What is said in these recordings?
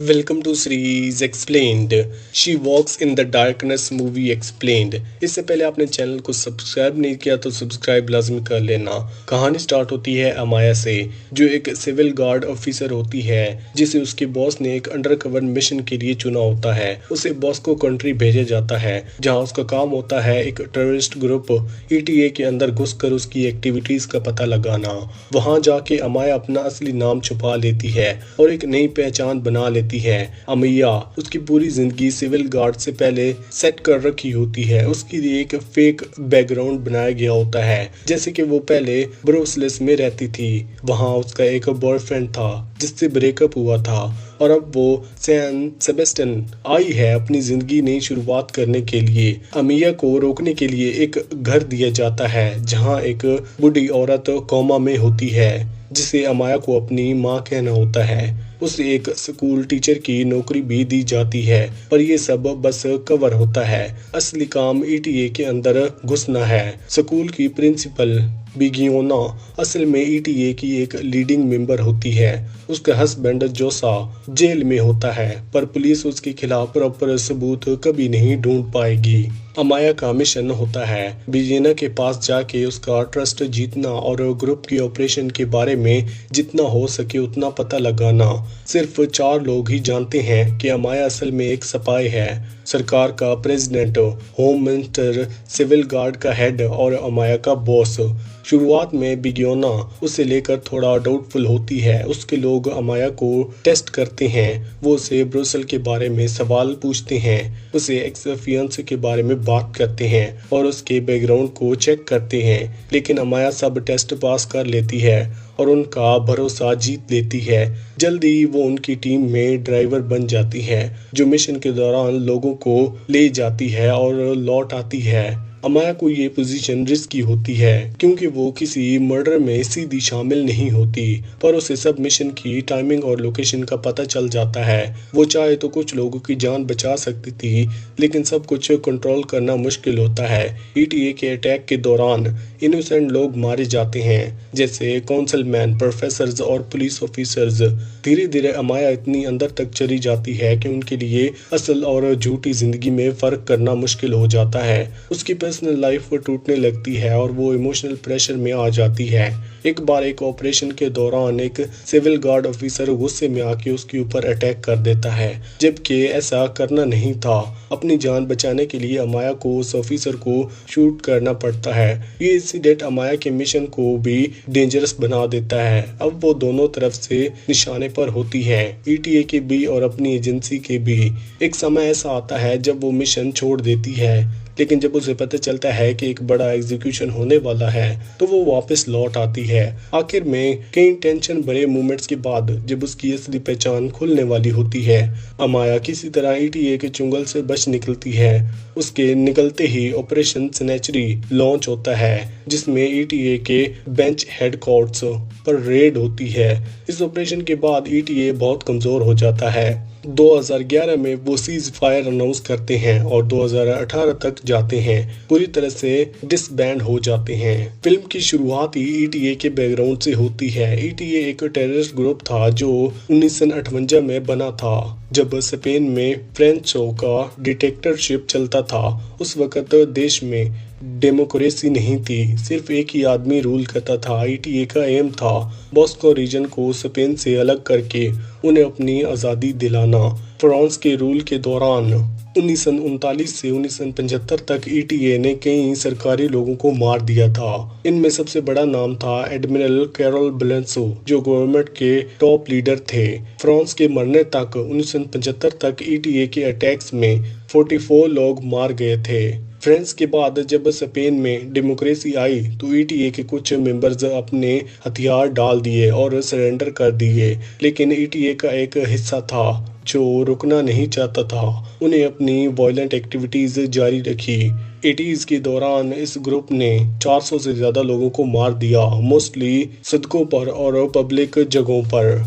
Welcome to series explained. She walks in the darkness movie explained. इससे पहले आपने channel को सब्सक्राइब नहीं किया तो सब्सक्राइब लाजमी कर लेना। कहानी स्टार्ट होती है अमाया से, जो एक सिविल गार्ड ऑफिसर होती है जिसे उसके बॉस ने एक अंडरकवर मिशन के लिए चुना होता है। उसे बॉस को कंट्री भेजा जाता है जहां उसका काम होता है एक टेररिस्ट ग्रुप ईटीए के अंदर घुसकर उसकी एक्टिविटीज का पता लगाना। वहां जाके अमाया अपना असली नाम छुपा लेती है और एक नई पहचान बना लेती है। अमैया उसकी पूरी जिंदगी सिविल गार्ड से पहले सेट कर रखी होती है। उसके लिए एक फेक बैकग्राउंड बनाया गया होता है, जैसे कि वो पहले ब्रुसेल्स में रहती थी। वहां उसका एक बॉयफ्रेंड था जिससे ब्रेकअप हुआ था और अब वो सैन सेबेस्टियन आई है अपनी जिंदगी नई शुरुआत करने के लिए। अमिया को रोकने के लिए एक घर दिया जाता है जहां एक बूढ़ी औरत कोमा में होती है जिसे अमाया को अपनी माँ कहना होता है। उसे एक स्कूल टीचर की नौकरी भी दी जाती है, पर ये सब बस कवर होता है। असली काम ईटीए के अंदर घुसना है। स्कूल की प्रिंसिपल बिगियोना असल में ईटीए की एक लीडिंग मेंबर होती है। उसका हस्बैंड जोसा जेल में होता है, पर पुलिस उसके खिलाफ प्रॉपर सबूत कभी नहीं ढूंढ पाएगी। अमाया का मिशन होता है बिजियोना के पास जाके उसका ट्रस्ट जीतना और ग्रुप के ऑपरेशन के बारे में जितना हो सके उतना पता लगाना। सिर्फ 4 लोग ही जानते हैं कि अमाया असल में एक स्पाई है। सरकार का president, home minister, civil guard का हेड और अमाया का बॉस। शुरुआत में बिगियोना उसे लेकर थोड़ा डाउटफुल होती है। उसके लोग अमाया को टेस्ट करते हैं, वो उसे ब्रुसेल के बारे में सवाल पूछते हैं, उसे एक्स फियांसे के बारे में बात करते हैं और उसके बैकग्राउंड को चेक करते हैं। लेकिन अमाया सब टेस्ट पास कर लेती है और उनका भरोसा जीत लेती है। जल्दी वो उनकी टीम में ड्राइवर बन जाती है जो मिशन के दौरान लोगों को ले जाती है और लौट आती है। अमाया को ये पोजीशन रिस्की होती है क्योंकि वो किसी मर्डर में सीधी शामिल नहीं होती, पर उसे सब मिशन की टाइमिंग और लोकेशन का पता चल जाता है। वो चाहे तो कुछ लोगों की जान बचा सकती थी, लेकिन सब कुछ कंट्रोल करना मुश्किल होता है। ईटीए के अटैक के दौरान इनोसेंट लोग मारे जाते हैं, जैसे काउंसिलमैन, प्रोफेसर्स और पुलिस ऑफिसर्स। धीरे धीरे अमाया इतनी अंदर तक चली जाती है कि उनके लिए असल और झूठी जिंदगी में फर्क करना मुश्किल हो जाता है। उसकी पर्सनल लाइफ टूटने लगती है और वो इमोशनल प्रेशर में आ जाती है। एक बार एक ऑपरेशन के दौरान एक सिविल गार्ड ऑफिसर गुस्से में आके उसके ऊपर अटैक कर देता है, जबकि ऐसा करना नहीं था। अपनी जान बचाने के लिए अमाया को उस ऑफिसर को शूट करना पड़ता है। ये इंसिडेंट अमाया के मिशन को भी डेंजरस बना देता है। अब वो दोनों तरफ से निशाने पर होती है, ईटीए के भी और अपनी एजेंसी के भी। एक समय ऐसा आता है जब वो मिशन छोड़ देती है, लेकिन जब उसे पता चलता है कि एक बड़ा एग्जीक्यूशन होने वाला है तो वो वापस लौट आती है। आखिर में कई टेंशन भरे मोमेंट्स के बाद जब उसकी असली पहचान खुलने वाली होती है, अमाया किसी तरह ईटीए के चुंगल से बच निकलती है। उसके निकलते ही ऑपरेशन स्नैचरी लॉन्च होता है, जिसमें ईटीए के बेंच हेडक्वार्टर्स पर रेड होती है। इस ऑपरेशन के बाद ईटीए बहुत कमजोर हो जाता है। 2011 में वो सीज फायर अनाउंस करते हैं और 2018 तक जाते हैं पूरी तरह से डिसबैंड हो जाते हैं। फिल्म की शुरुआत ही ईटीए के बैकग्राउंड से होती है। ईटीए एक टेररिस्ट ग्रुप था जो 1958 में बना था, जब स्पेन में फ्रेंचों का डिक्टेटरशिप चलता था। उस वक्त देश में डेमोक्रेसी नहीं थी, सिर्फ एक ही आदमी रूल करता था। ईटीए का एम था बॉस्को रीजन को स्पेन से अलग करके उन्हें अपनी आज़ादी दिलाना। फ्रांस के रूल के दौरान 1939 से 1975 तक ईटीए ने कई सरकारी लोगों को मार दिया था। इनमें सबसे बड़ा नाम था एडमिरल कैरोल ब्लेंसो, जो गवर्नमेंट के टॉप लीडर थे। फ्रांस के मरने तक 1975 तक ईटीए के अटैक्स में 44 लोग मार गए थे। फ्रांस के बाद जब स्पेन में डेमोक्रेसी आई तो ईटीए के कुछ मेंबर्स अपने हथियार डाल दिए और सरेंडर कर दिए, लेकिन ईटीए का एक हिस्सा था जो रुकना नहीं चाहता था। उन्हें अपनी वायलेंट एक्टिविटीज जारी रखी। 80s के दौरान इस ग्रुप ने 400 से ज़्यादा लोगों को मार दिया, मोस्टली सड़कों पर और पब्लिक जगहों पर।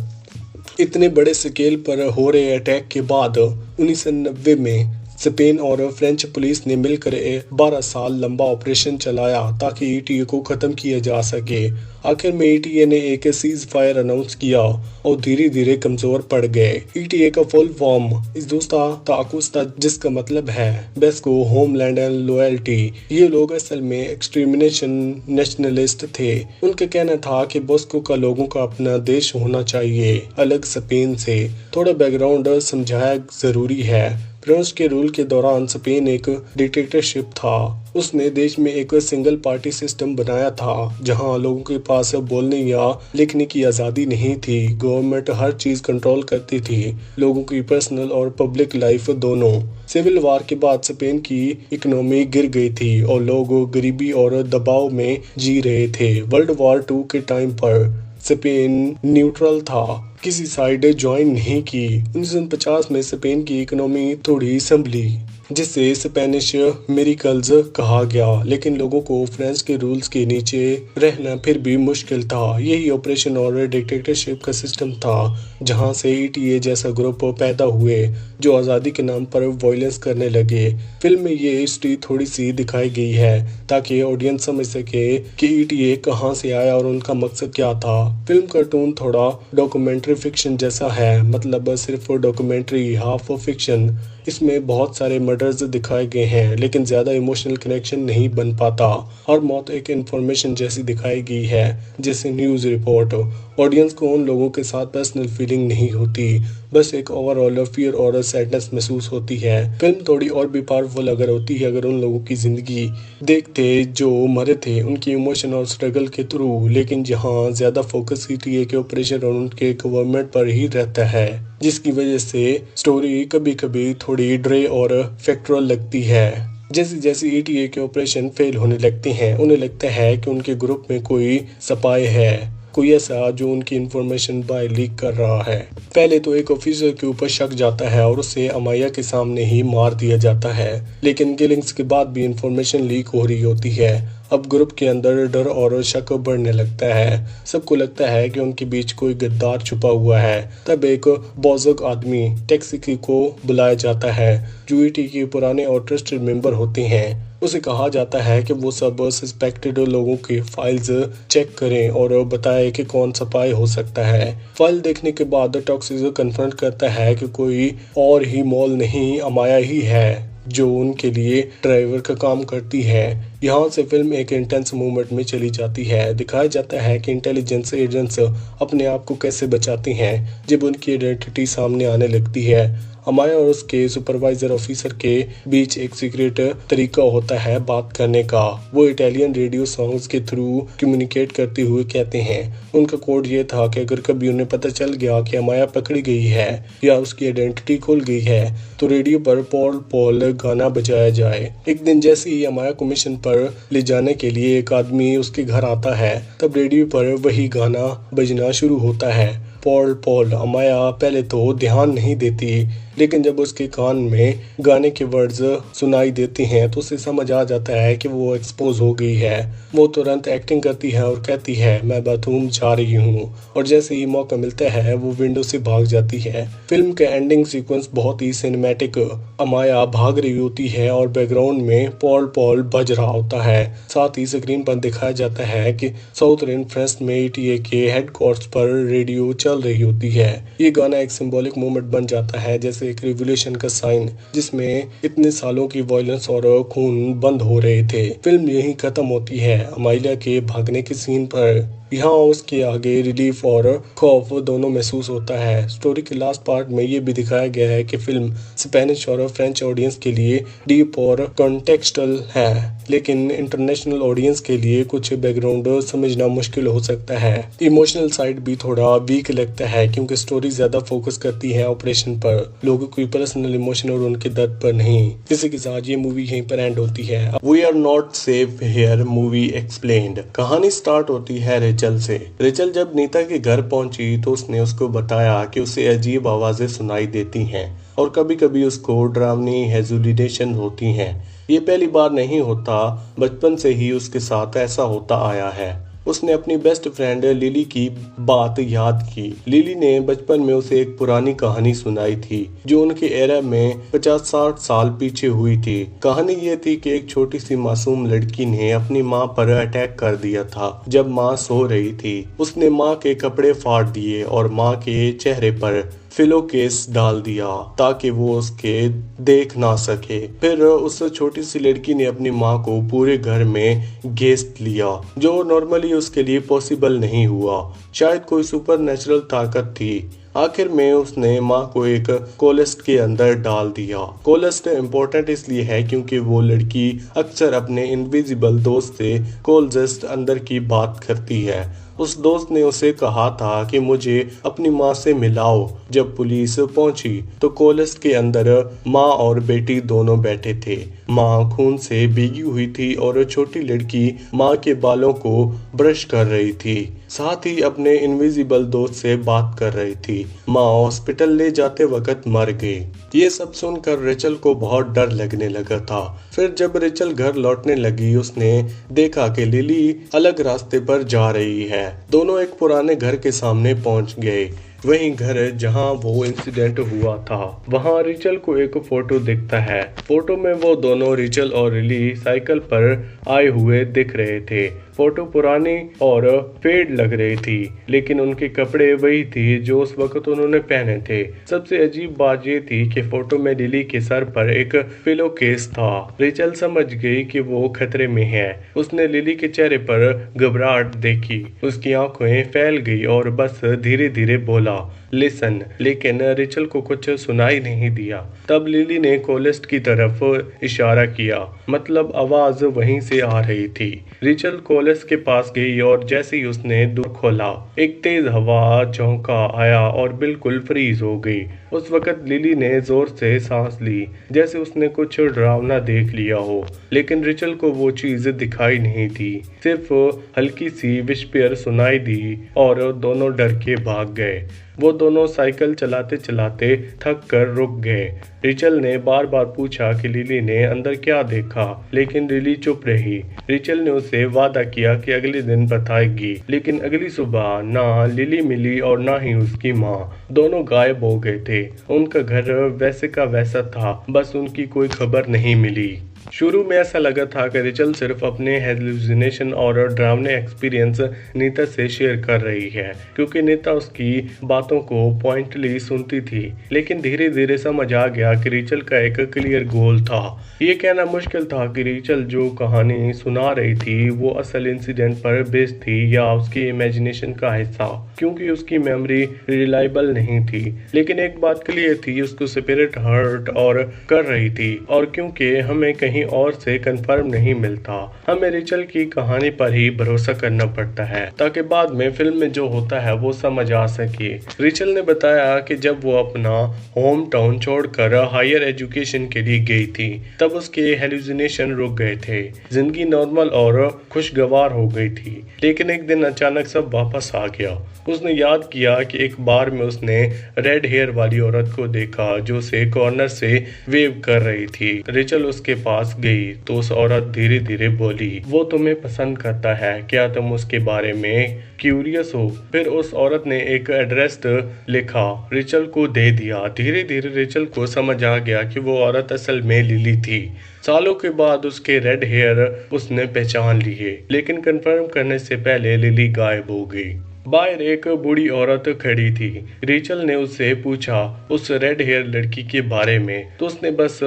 इतने बड़े स्केल पर हो रहे अटैक के बाद 1990 में स्पेन और फ्रेंच पुलिस ने मिलकर 12 साल लंबा ऑपरेशन चलाया ताकि ईटीए को खत्म किया जा सके। आखिर में ईटीए ने एक सीज फायर अनाउंस किया और धीरे धीरे कमजोर पड़ गए। ईटीए का फुल फॉर्म इजदोस्ता ताकुस्ता, जिसका मतलब है बेस्को होमलैंड एंड लॉयल्टी। ये लोग असल में एक्सटर्मिनेशन नेशनलिस्ट थे। उनका कहना था कि बॉस्को का लोगों का अपना देश होना चाहिए, अलग स्पेन से। थोड़ा बैकग्राउंड समझाया जरूरी है। फ्रांस के रूल के दौरान स्पेन एक डिक्टेटरशिप था। उसने देश में एक सिंगल पार्टी सिस्टम बनाया था जहां लोगों के पास बोलने या लिखने की आज़ादी नहीं थी। गवर्नमेंट हर चीज़ कंट्रोल करती थी, लोगों की पर्सनल और पब्लिक लाइफ दोनों। सिविल वार के बाद स्पेन की इकोनॉमी गिर गई थी और लोग गरीबी और दबाव में जी रहे थे। वर्ल्ड वॉर 2 के टाइम पर स्पेन न्यूट्रल था, किसी साइड ज्वाइन नहीं की। 1950 में स्पेन की इकोनॉमी थोड़ी संभली, जिसे स्पेनिश मिरेकल्स कहा गया, लेकिन लोगों को फ्रांस के रूल्स के नीचे रहना फिर भी मुश्किल था। यही ऑपरेशन और डिक्टेटरशिप का सिस्टम था जहां से ईटीए जैसा ग्रुप पैदा हुए जो आज़ादी के नाम पर वायलेंस करने लगे। फिल्म में ये हिस्ट्री थोड़ी सी दिखाई गई है ताकि ऑडियंस समझ सके कि ईटीए कहां से आया और उनका मकसद क्या था। फिल्म का टोन थोड़ा डॉक्यूमेंट्री फिक्शन जैसा है, मतलब सिर्फ डॉक्यूमेंट्री हाफ फिक्शन। इसमें बहुत सारे मर्डर्स दिखाए गए हैं लेकिन ज़्यादा इमोशनल कनेक्शन नहीं बन पाता। हर मौत एक इन्फॉर्मेशन जैसी दिखाई गई है, जैसे न्यूज़ रिपोर्ट। ऑडियंस को उन लोगों के साथ पर्सनल फीलिंग नहीं होती, बस एक ओवरऑल फियर और सैडनेस महसूस होती है। फिल्म थोड़ी और भी पावरफुल अगर होती है अगर उन लोगों की ज़िंदगी देखते जो मरे थे, उनकी इमोशन और स्ट्रगल के थ्रू, लेकिन जहाँ ज़्यादा फोकस ईटीए के ऑपरेशन और उनके गवर्नमेंट पर ही रहता है, जिसकी वजह से स्टोरी कभी कभी थोड़ी ड्रे और फैक्चुअल लगती है। जैसे जैसे ईटीए के ऑपरेशन फेल होने लगते हैं, उन्हें लगता है कि उनके ग्रुप में कोई स्पाई है, कोई ऐसा जो उनकी इन्फॉर्मेशन बाय लीक कर रहा है। पहले तो एक ऑफिसर के ऊपर शक जाता है और उसे अमाया के सामने ही मार दिया जाता है, लेकिन किलिंग्स के बाद भी इन्फॉर्मेशन लीक हो रही होती है। अब ग्रुप के अंदर डर और शक बढ़ने लगता है। सबको लगता है कि उनके बीच कोई गद्दार छुपा हुआ है। तब एक बुजुर्ग आदमी टैक्सी को बुलाया जाता है जो ईटी के पुराने और ट्रस्टेड मेंबर होते हैं। उसे कहा जाता है कि वो सब सस्पेक्टेड लोगों की फाइल्स चेक करें और बताए कि कौन स्पाई हो सकता है। फाइल देखने के बाद टॉक्सिस कन्फर्म करता है कि कोई और ही मॉल नहीं, अमाया ही है जो उनके लिए ड्राइवर का काम करती है। यहाँ से फिल्म एक इंटेंस मूवमेंट में चली जाती है। दिखाया जाता है कि इंटेलिजेंस एजेंट्स अपने आप को कैसे बचाती हैं जब उनकी आइडेंटिटी सामने आने लगती है। अमाया और उसके सुपरवाइजर ऑफिसर के बीच एक सीक्रेट तरीका होता है बात करने का। वो इटालियन रेडियो सॉन्ग्स के थ्रू कम्युनिकेट करते हुए कहते हैं। उनका कोड ये था कि अगर कभी उन्हें पता चल गया कि अमाया पकड़ी गई है या उसकी आइडेंटिटी खुल गई है तो रेडियो पर पॉल पॉल गाना बजाया जाए। एक दिन जैसे ही अमाया को मिशन पर ले जाने के लिए एक आदमी उसके घर आता है, तब रेडियो पर वही गाना बजना शुरू होता है, पॉल पॉल। अमाया पहले तो ध्यान नहीं देती, लेकिन जब उसके कान में गाने के वर्ड्स सुनाई देते हैं तो उसे समझ आ जाता है कि वो एक्सपोज हो गई है। वो तुरंत एक्टिंग करती है और कहती है मैं बाथरूम जा रही हूँ, और जैसे ही मौका मिलता है वो विंडो से भाग जाती है। फिल्म का एंडिंग सीक्वेंस बहुत ही सिनेमैटिक। अमाया भाग रही होती है और बैकग्राउंड में पॉल पॉल बज रहा होता है। साथ ही स्क्रीन पर दिखाया जाता है कि साउथर्न फ्रांस में ईटीए के हेडक्वार्टर्स पर रेडियो चल रही होती है। ये गाना एक सिंबॉलिक मोमेंट बन जाता है, जैसे एक रिवोल्यूशन का साइन जिसमें इतने सालों की वायलेंस और खून बंद हो रहे थे। फिल्म यहीं खत्म होती है अमाइलिया के भागने के सीन पर। यहाँ उसके आगे रिलीफ और खौफ दोनों महसूस होता है। स्टोरी के लास्ट पार्ट में ये भी दिखाया गया है कि फिल्म स्पेनिश और फ्रेंच ऑडियंस के लिए डीप और कॉन्टेक्स्टल है, लेकिन इंटरनेशनल ऑडियंस के लिए कुछ बैकग्राउंड समझना मुश्किल हो सकता है। इमोशनल साइड भी थोड़ा वीक लगता है क्योंकि स्टोरी ज्यादा फोकस करती है ऑपरेशन पर, लोगों की पर्सनल इमोशन और उनके दर्द पर नहीं। इसी के साथ ये मूवी यहीं पर एंड होती है। We are not safe here movie explained. कहानी स्टार्ट होती है रेचल से। रेचल जब नीता के घर पहुंची तो उसने उसको बताया कि उसे अजीब आवाजें सुनाई देती हैं और कभी कभी उसको डरावनी हेलुसिनेशन होती हैं। ये पहली बार नहीं होता, बचपन से ही उसके साथ ऐसा होता आया है। उसने अपनी बेस्ट फ्रेंड लिली की बात याद की। लिली ने बचपन में उसे एक पुरानी कहानी सुनाई थी जो उनके एरा में 50-60 साल पीछे हुई थी। कहानी ये थी कि एक छोटी सी मासूम लड़की ने अपनी माँ पर अटैक कर दिया था। जब माँ सो रही थी उसने माँ के कपड़े फाड़ दिए और माँ के चेहरे पर फिलो केस डाल दिया ताकि वो उसके देख ना सके। फिर उस छोटी सी लड़की ने अपनी माँ को पूरे घर में घेस्ट लिया जो नॉर्मली उसके लिए पॉसिबल नहीं हुआ। शायद कोई सुपर नेचुरल ताकत थी। आखिर में उसने माँ को एक कोलेस्ट के अंदर डाल दिया। कोलेस्ट इम्पोर्टेंट इसलिए है क्योंकि वो लड़की अक्सर अपने इनविजिबल दोस्त से कोलजेस्ट अंदर की बात करती है। उस दोस्त ने उसे कहा था कि मुझे अपनी माँ से मिलाओ। जब पुलिस पहुंची तो कोलेस्ट के अंदर माँ और बेटी दोनों बैठे थे। माँ खून से भीगी हुई थी और छोटी लड़की माँ के बालों को ब्रश कर रही थी, साथ ही अपने इनविजिबल दोस्त से बात कर रही थी। माँ हॉस्पिटल ले जाते वक्त मर गई। ये सब सुनकर रेचल को बहुत डर लगने लगा था। फिर जब रेचल घर लौटने लगी उसने देखा कि लिली अलग रास्ते पर जा रही है। दोनों एक पुराने घर के सामने पहुंच गए। वही घर जहां वो इंसिडेंट हुआ था। वहां रिचल को एक फोटो दिखता है। फोटो में वो दोनों रिचल और लिली साइकिल पर आए हुए दिख रहे थे। फोटो पुरानी और फेड लग रही थी लेकिन उनके कपड़े वही थे जो उस वक्त उन्होंने पहने थे। सबसे अजीब बात ये थी कि फोटो में लिली के सर पर एक पिलो केस था। रिचल समझ गई कि वो खतरे में है। उसने लिली के चेहरे पर घबराहट देखी। उसकी आंखें फैल गई और बस धीरे धीरे बोला लिसन, लेकिन रिचल को कुछ सुनाई नहीं दिया। तब लिली ने कोलेस्ट की तरफ इशारा किया, मतलब आवाज वहीं से आ रही थी। रिचल कोलेस्ट के पास गई और जैसे ही उसने दूर खोला एक तेज हवा झोंका आया और बिल्कुल फ्रीज हो गई। उस वक्त लिली ने जोर से सांस ली जैसे उसने कुछ डरावना देख लिया हो, लेकिन रिचल को वो चीज दिखाई नहीं थी। सिर्फ हल्की सी विस्पर सुनाई दी और दोनों डर के भाग गए। वो दोनों साइकिल चलाते चलाते थक कर रुक गए। रिचल ने बार बार पूछा कि लिली ने अंदर क्या देखा, लेकिन लिली चुप रही। रिचल ने उसे वादा किया कि अगले दिन बताएगी, लेकिन अगली सुबह ना लिली मिली और ना ही उसकी माँ। दोनों गायब हो गए थे। उनका घर वैसे का वैसा था, बस उनकी कोई खबर नहीं मिली। शुरू में ऐसा लगा था कि रिचल सिर्फ अपने हेलुसिनेशन और डरावने एक्सपीरियंस नीता से शेयर कर रही है क्योंकि नीता उसकी बातों को पॉइंटली सुनती थी, लेकिन धीरे धीरे समझ आ गया कि रिचल का एक क्लियर गोल था। ये कहना मुश्किल था कि रिचल जो कहानी सुना रही थी वो असल इंसिडेंट पर बेस्ड थी या उसकी इमेजिनेशन का हिस्सा, क्योंकि उसकी मेमोरी रिलायबल नहीं थी। लेकिन एक बात क्लियर थी, उसको स्पिरिट हर्ट और कर रही थी, और क्योंकि हमें कहीं और से कंफर्म नहीं मिलता, हमें रिचल की कहानी पर ही भरोसा करना पड़ता है ताकि बाद में फिल्म में जो होता है वो समझ आ सके। रिचल ने बताया कि जब वो अपना होम टाउन छोड़कर हायर एजुकेशन के लिए गई थी तब उसके हेलुसिनेशन रुक गए थे। जिंदगी नॉर्मल और खुशगवार हो गई थी, लेकिन एक दिन अचानक सब वापस आ गया। उसने याद किया कि एक बार में उसने रेड हेयर वाली औरत को देखा जो उसे कॉर्नर से वेव कर रही थी। रिचल उसके पास गई तो उस औरत धीरे धीरे बोली, वो तुम्हें पसंद करता है, क्या तुम उसके बारे में क्यूरियस हो? फिर उस औरत ने एक एड्रेस लिखा, रिचल को दे दिया। धीरे धीरे रिचल को समझ आ गया कि वो औरत असल में लिली थी। सालों के बाद उसके रेड हेयर उसने पहचान लिए, लेकिन कंफर्म करने से पहले लिली गायब हो गई। बाहर एक बूढ़ी औरत खड़ी थी। रिचल ने उससे पूछा उस रेड हेयर लड़की के बारे में, तो उसने बस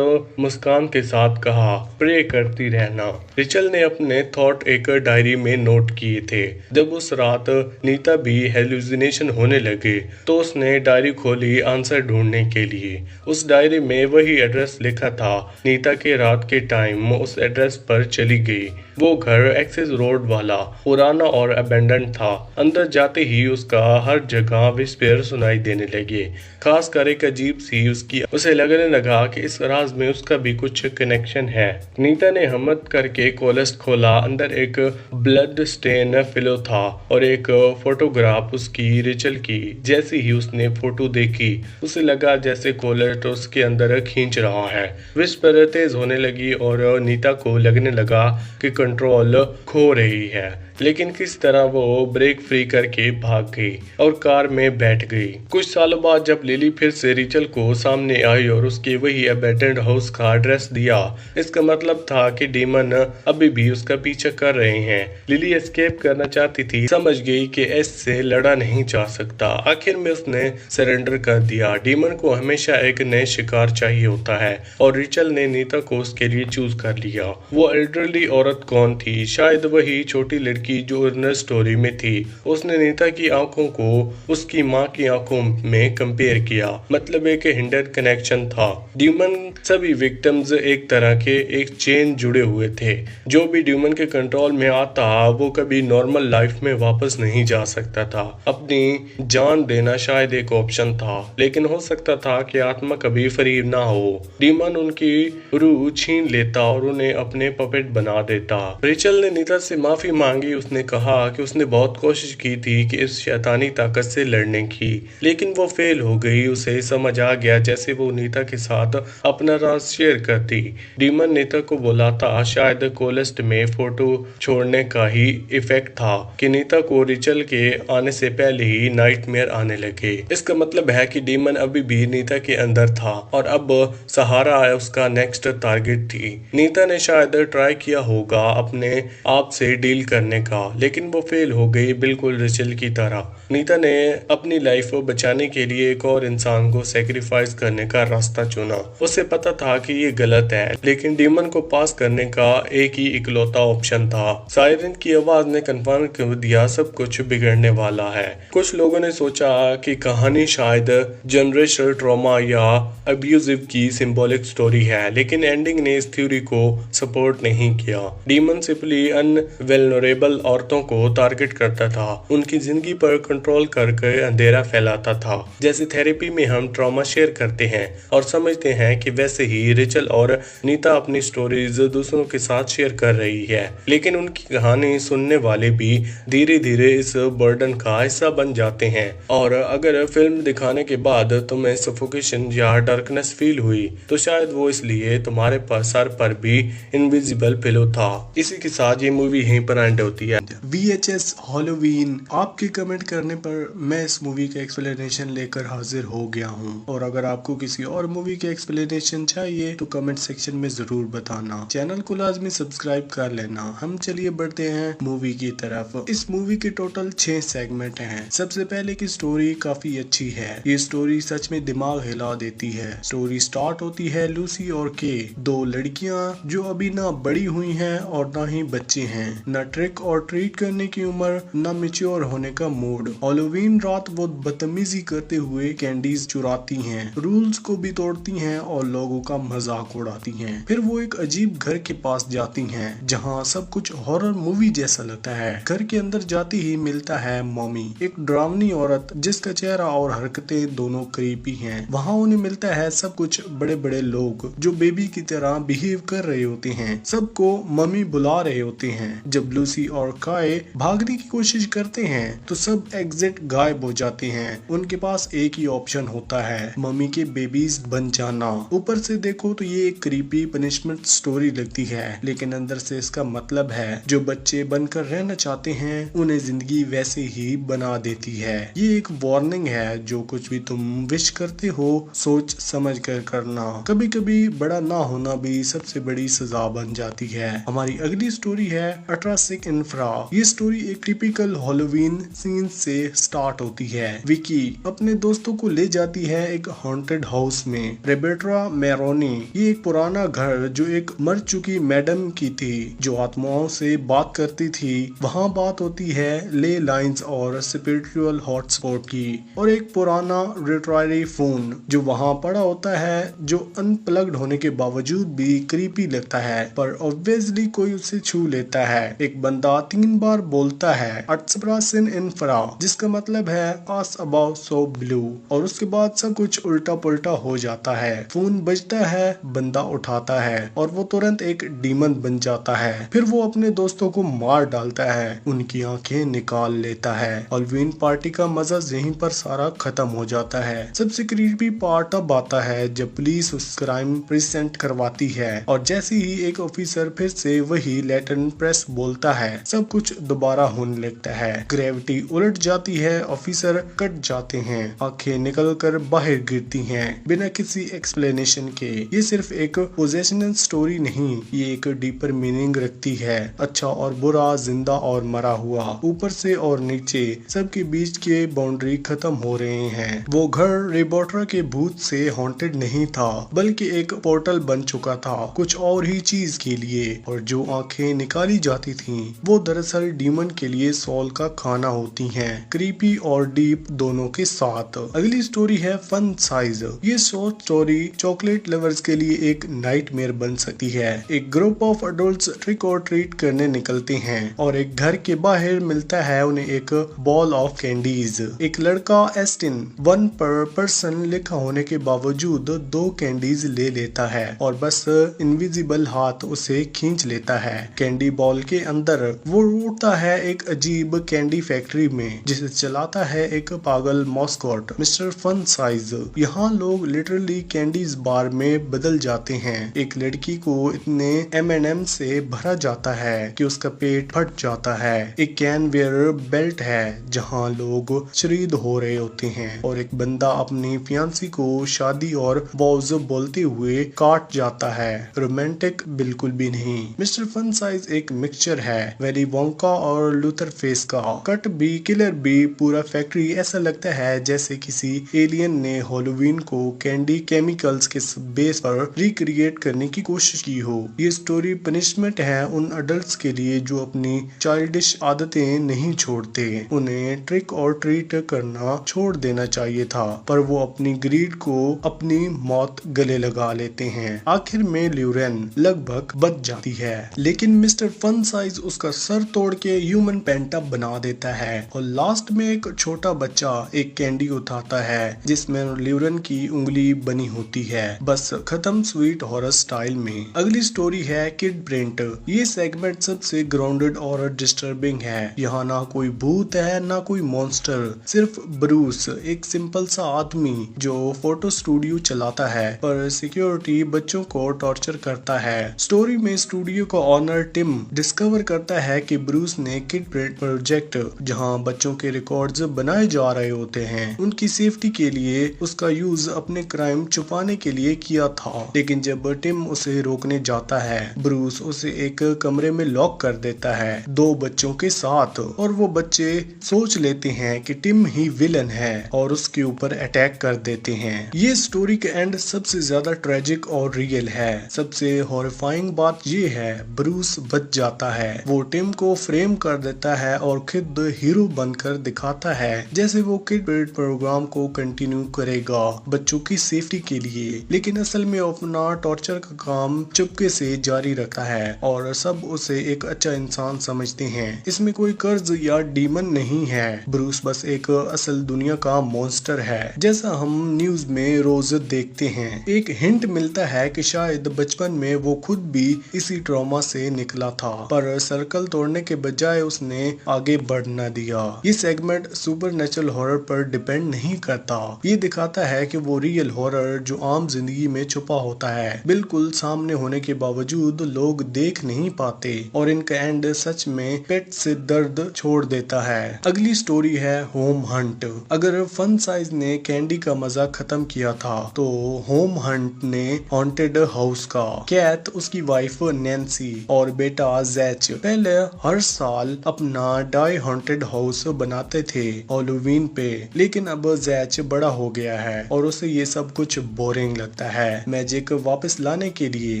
मुस्कान के साथ कहा, प्रे करती रहना। रिचल ने अपने थॉट एक डायरी में नोट किए थे। जब उस रात नीता भी हेलुसिनेशन होने लगे तो उसने डायरी खोली आंसर ढूंढने के लिए। उस डायरी में वही एड्रेस लिखा था। नीता के रात के टाइम उस एड्रेस पर चली गई। वो घर एक्सेस रोड वाला पुराना और अबेंडन था। अंदर जाते ही उसका हर जगह विस्पर सुनाई देने लगे। खासकर एक अजीब सी उसकी उसे लगने लगा कि इस राज में उसका भी कुछ कनेक्शन है। नीता ने हिम्मत करके कोलस्ट खोला। अंदर एक ब्लड स्टेन पिलो था और एक फोटोग्राफ उसकी रिचल की। जैसे ही उसने फोटो देखी उसे लगा जैसे कोलस्ट उसके अंदर खींच रहा है। विस्पर तेज होने लगी और नीता को लगने लगा कि कंट्रोल खो रही है, लेकिन किस तरह वो ब्रेक फ्री करके भाग गई और कार में बैठ गई। कुछ सालों बाद जब लिली फिर से रिचल को सामने आई और उसके वही अबैंडन्ड हाउस का एड्रेस दिया, इसका मतलब था कि डीमन अभी भी उसका पीछा कर रहे हैं। लिली एस्केप करना चाहती थी, समझ गई कि एस से लड़ा नहीं जा सकता। आखिर में उसने सरेंडर कर दिया। डीमन को हमेशा एक नए शिकार चाहिए होता है और रिचल ने नीता को उसके लिए चूज कर लिया। वो एल्डरली औरत कौन थी? शायद वही छोटी लड़की जो ओरिजिनल स्टोरी में थी। उसने नीता की आंखों को उसकी माँ की आंखों में कंपेयर किया, मतलब एक हिडन कनेक्शन था। ड्यूमन सभी विक्टिम्स एक तरह के एक चेन जुड़े हुए थे। जो भी ड्यूमन के कंट्रोल में आता वो कभी नॉर्मल लाइफ में वापस नहीं जा सकता था। अपनी जान देना शायद एक ऑप्शन था, लेकिन हो सकता था कि आत्मा कभी फ्री ना हो। ड्यूमन उनकी रूह छीन लेता और उन्हें अपने पपेट बना देता। रिचल ने नीता से माफी मांगी। उसने कहा कि उसने बहुत कोशिश की थी कि इस शैतानी ताकत से लड़ने की, लेकिन वो फेल हो गई। उसे समझ आ गया जैसे वो नीता के साथ अपना राज शेयर करती। डीमन नीता को बोला था, शायद कोलस्ट में फोटो छोड़ने का ही इफेक्ट था कि नीता को रिचल के आने से पहले ही नाइटमेयर आने लगे। इसका मतलब है कि डीमन अभी भी नीता के अंदर था और अब सहारा उसका नेक्स्ट टारगेट थी। नीता ने शायद ट्राई किया होगा अपने आप से डील करने का, लेकिन वो फेल हो गई, बिल्कुल रिचल की तरह। नीता ने अपनी लाइफ को बचाने के लिए एक और इंसान को सेक्रीफाइस करने का रास्ता चुना। उसे पता था कि ये गलत है, लेकिन डीमन को पास करने का एक ही इकलौता ऑप्शन था। सायरन की आवाज ने कन्फर्म कर दिया सब कुछ बिगड़ने वाला है। कुछ लोगों ने सोचा कि कहानी शायद जनरेशनल ट्रॉमा या अब्यूजिव की सिंबॉलिक स्टोरी है, लेकिन एंडिंग ने इस थ्योरी को सपोर्ट नहीं किया। डीमन सिंपली अनवेल्नरेबल औरतों को टारगेट करता था, उनकी जिंदगी पर कंट्रोल करके अंधेरा फैलाता था। जैसे थेरेपी में हम ट्रॉमा शेयर करते हैं और समझते हैं कि वैसे ही रिचल और नीता अपनी स्टोरीज दूसरों के साथ शेयर कर रही है, लेकिन उनकी कहानी सुनने वाले भी धीरे धीरे इस बर्डन का हिस्सा बन जाते हैं। और अगर फिल्म दिखाने के बाद तुम्हें सफोकेशन या डार्कनेस फील हुई तो शायद वो इसलिए तुम्हारे सर पर भी इनविजिबल पिलो था। इसी के साथ ये मूवी यहीं पर एंड होती है। VHS हॉलोवीन आपके कमेंट करने पर मैं इस मूवी का एक्सप्लेनेशन लेकर हाजिर हो गया हूँ, और अगर आपको किसी और मूवी के एक्सप्लेनेशन चाहिए तो कमेंट सेक्शन में जरूर बताना। चैनल को लाजमी सब्सक्राइब कर लेना। हम चलिए बढ़ते हैं मूवी की तरफ। इस मूवी के टोटल 6 सेगमेंट हैं। सबसे पहले की स्टोरी काफी अच्छी है। ये स्टोरी सच में दिमाग हिला देती है। स्टोरी स्टार्ट होती है लूसी और के, 2 लड़कियां जो अभी ना बड़ी हुई हैं और ना ही बच्चे हैं, न ट्रिक और ट्रीट करने की उम्र, न मेच्योर होने का मूड। हैलोवीन रात वो बदतमीजी करते हुए कैंडीज चुराती हैं, रूल्स को भी तोड़ती हैं और लोगों का मजाक उड़ाती हैं। फिर वो एक अजीब घर के पास जाती हैं जहाँ सब कुछ हॉरर मूवी जैसा लगता है। घर के अंदर जाती ही मिलता है मॉमी, एक डरावनी औरत जिसका चेहरा और हरकतें दोनों क्रीपी हैं। वहाँ उन्हें मिलता है सब कुछ बड़े बड़े लोग जो बेबी की तरह बिहेव कर रहे होते हैं, सबको मम्मी बुला रहे होते हैं। जब लूसी और काय भागने की कोशिश करते हैं तो सब एग्जिट गायब हो जाते हैं। उनके पास एक ही ऑप्शन होता है, मम्मी के बेबीज बन जाना। ऊपर से देखो तो ये एक क्रीपी पनिशमेंट स्टोरी लगती है, लेकिन अंदर से इसका मतलब है जो बच्चे बनकर रहना चाहते हैं उन्हें जिंदगी वैसे ही बना देती है। ये एक वार्निंग है, जो कुछ भी तुम विश करते हो सोच समझ कर करना। कभी कभी बड़ा ना होना भी सबसे बड़ी सजा बन जाती है। हमारी अगली स्टोरी है अट्रासिक इंफ्रा। ये स्टोरी एक टिपिकल हैलोवीन सीन से स्टार्ट होती है। विकी अपने दोस्तों को ले जाती है एक हॉन्टेड हाउस में। रेबेट्रा मैरोनी, ये एक पुराना घर जो एक मर चुकी मैडम की थी जो आत्माओं से बात करती थी। वहाँ बात होती है ले लाइंस और स्पिरिचुअल हॉटस्पॉट की, और एक पुराना रिट्रायरी फोन जो वहाँ पड़ा होता है, जो अनप्लग्ड होने के बावजूद भी क्रीपी लगता है, पर ऑब्वियसली कोई उसे छू लेता है। एक बंदा 3 बार बोलता है अट्सप्रा इन इंफ्रा, जिसका मतलब है आस अबाउ सो ब्लू। और उसके बाद सब कुछ उल्टा पुल्टा हो जाता है। फोन बजता है, बंदा उठाता है और वो तुरंत एक डीमन बन जाता है। फिर वो अपने दोस्तों को मार डालता है, उनकी आंखें निकाल लेता है। हैलोवीन पार्टी का मजा यहीं पर सारा खत्म हो जाता है। सबसे क्रीपी पार्ट अब आता है जब पुलिस उस क्राइम प्रेजेंट करवाती है और जैसे ही एक ऑफिसर फिर से वही लैटिन प्रेस बोलता है, सब कुछ दोबारा होने लगता है। ग्रेविटी उलट जाती है, ऑफिसर कट जाते हैं, आंखें निकलकर बाहर गिरती हैं बिना किसी एक्सप्लेनेशन के। ये सिर्फ एक पोजेशनल स्टोरी नहीं, ये एक डीपर मीनिंग रखती है। अच्छा और बुरा, जिंदा और मरा हुआ, ऊपर से और नीचे, सबके बीच के बाउंड्री खत्म हो रहे हैं। वो घर रिपोर्टर के भूत से हॉन्टेड नहीं था, बल्कि एक पोर्टल बन चुका था कुछ और ही चीज के लिए। और जो आंखें निकाली जाती थीं, वो दरअसल डीमन के लिए सोल का खाना होती हैं, क्रीपी और डीप दोनों के साथ। अगली स्टोरी है फन साइज। ये शॉर्ट स्टोरी चॉकलेट लवर्स के लिए एक नाइटमेयर बन सकती है। एक ग्रुप ऑफ अडल्ट्स ट्रिक और ट्रीट करने निकलते हैं और एक घर के बाहर मिलता है उन्हें एक बॉल ऑफ कैंडीज। एक लड़का एस्टिन 1 पर पर्सन लिखा होने के बावजूद 2 कैंडीज ले लेता है और बस इनविजिबल हाथ उसे खींच लेता है। कैंडी बॉल के अंदर वो उड़ता है एक अजीब कैंडी फैक्ट्री में, जिसे चलाता है एक पागल मॉस्कॉट मिस्टर फन साइज। यहाँ लोग लिटरली कैंडीज बार में बदल जाते हैं। एक लड़की को इतने M&M से भरा जाता है कि उसका पेट फट जाता है। एक कैनवेयर बेल्ट है जहाँ लोग शरीद हो रहे होते हैं और एक बंदा अपनी फियांसी को शादी और वॉज बोलते हुए काट जाता है। रोमांटिक बिल्कुल भी नहीं। मिस्टर फन साइज एक मिक्सचर है वेरी वोंका और लूथर फेस का। कट भी, किलर भी, पूरा फैक्ट्री ऐसा लगता है जैसे किसी एलियन ने हैलोवीन को कैंडी केमिकल्स के बेस पर रिक्रिएट करने की कोशिश की हो। ये स्टोरी पनिशमेंट है उन अडल्ट्स के लिए जो अपनी चाइल्डिश आदतें नहीं छोड़ते। उन्हें ट्रिक और ट्रीट करना छोड़ देना चाहिए था, पर वो अपनी ग्रीड को अपनी मौत गले लगा लेते हैं। आखिर में ल्यूरेन लगभग बच जाती है, लेकिन मिस्टर फन साइज उसका सर तोड़ के ह्यूमन पेंटअप बना देता है और लास्ट में एक छोटा बच्चा एक कैंडी उठाता है जिसमें ल्यूरेन की उंगली बनी होती है। बस खत्म स्वीट हॉरर स्टाइल में। अगली स्टोरी है किड प्रिंट। ये सेगमेंट सबसे ग्राउंडेड और डिस्टर्बिंग है। यहाँ ना कोई भूत है ना कोई मॉन्स्टर, सिर्फ ब्रूस, एक सिंपल सा आदमी जो फोटो स्टूडियो चलाता है पर सिक्योरिटी बच्चों को टॉर्चर करता है। स्टोरी में स्टूडियो का ऑनर टिम डिस्कवर करता है कि ब्रूस ने किड प्रिंट प्रोजेक्ट, जहां बच्चों के रिकॉर्ड्स बनाए जा रहे होते हैं, उनकी सेफ्टी के लिए उसका यूज अपने क्राइम छुपाने के लिए किया था। लेकिन जब टिम उसे रोकने जाता है, ब्रूस उसे एक कमरे में लॉक कर देता है 2 बच्चों के साथ और वो बच्चे सोच लेते हैं कि टिम ही विलन है और उसके ऊपर अटैक कर देते हैं। ये स्टोरी का एंड सबसे ज्यादा ट्रेजिक और रियल है। सबसे हॉरिफाइंग बात ये है, ब्रूस बच जाता है। वो टिम को फ्रेम कर देता है और खुद हीरो बनकर दिखाता है जैसे वो किड प्रोग्राम को कंटिन्यू करेगा बच्चों की सेफ्टी के लिए, लेकिन असल में अपना टॉर्चर का काम चुपके से जारी रखता है और सब उसे एक अच्छा इंसान समझते हैं। इसमें कोई कर्ज या डीमन नहीं है, ब्रूस बस एक असल दुनिया का मॉन्स्टर है जैसा हम न्यूज में रोज देखते हैं। एक हिंट मिलता है कि शायद बचपन में वो खुद भी इसी ट्रॉमा से निकला था, पर सर्कल तोड़ने के बजाय उसने आगे बढ़ न दिया। ये सेगमेंट सुपरनेचुरल हॉरर पर डिपेंड नहीं करता। ये दिखाता है कि वो रियल हॉरर जो आम जिंदगी में छुपा होता है, बिल्कुल सामने होने के बावजूद लोग देख नहीं पाते और इनका एंड सच में पेट से दर्द छोड़ देता है। अगली स्टोरी है होम हंट। अगर फन साइज ने कैंडी का मजा खत्म किया था तो होम हंट ने हॉन्टेड हाउस का। कैथ, उसकी वाइफ नैन्सी और बेटा जैच पहले हर साल अपना डाई हॉन्टेड हाउस बनाते थे हैलोवीन पे, लेकिन अब जैच बड़ा हो गया है और उसे ये सब कुछ बोरिंग लगता है। मैजिक वापस लाने के लिए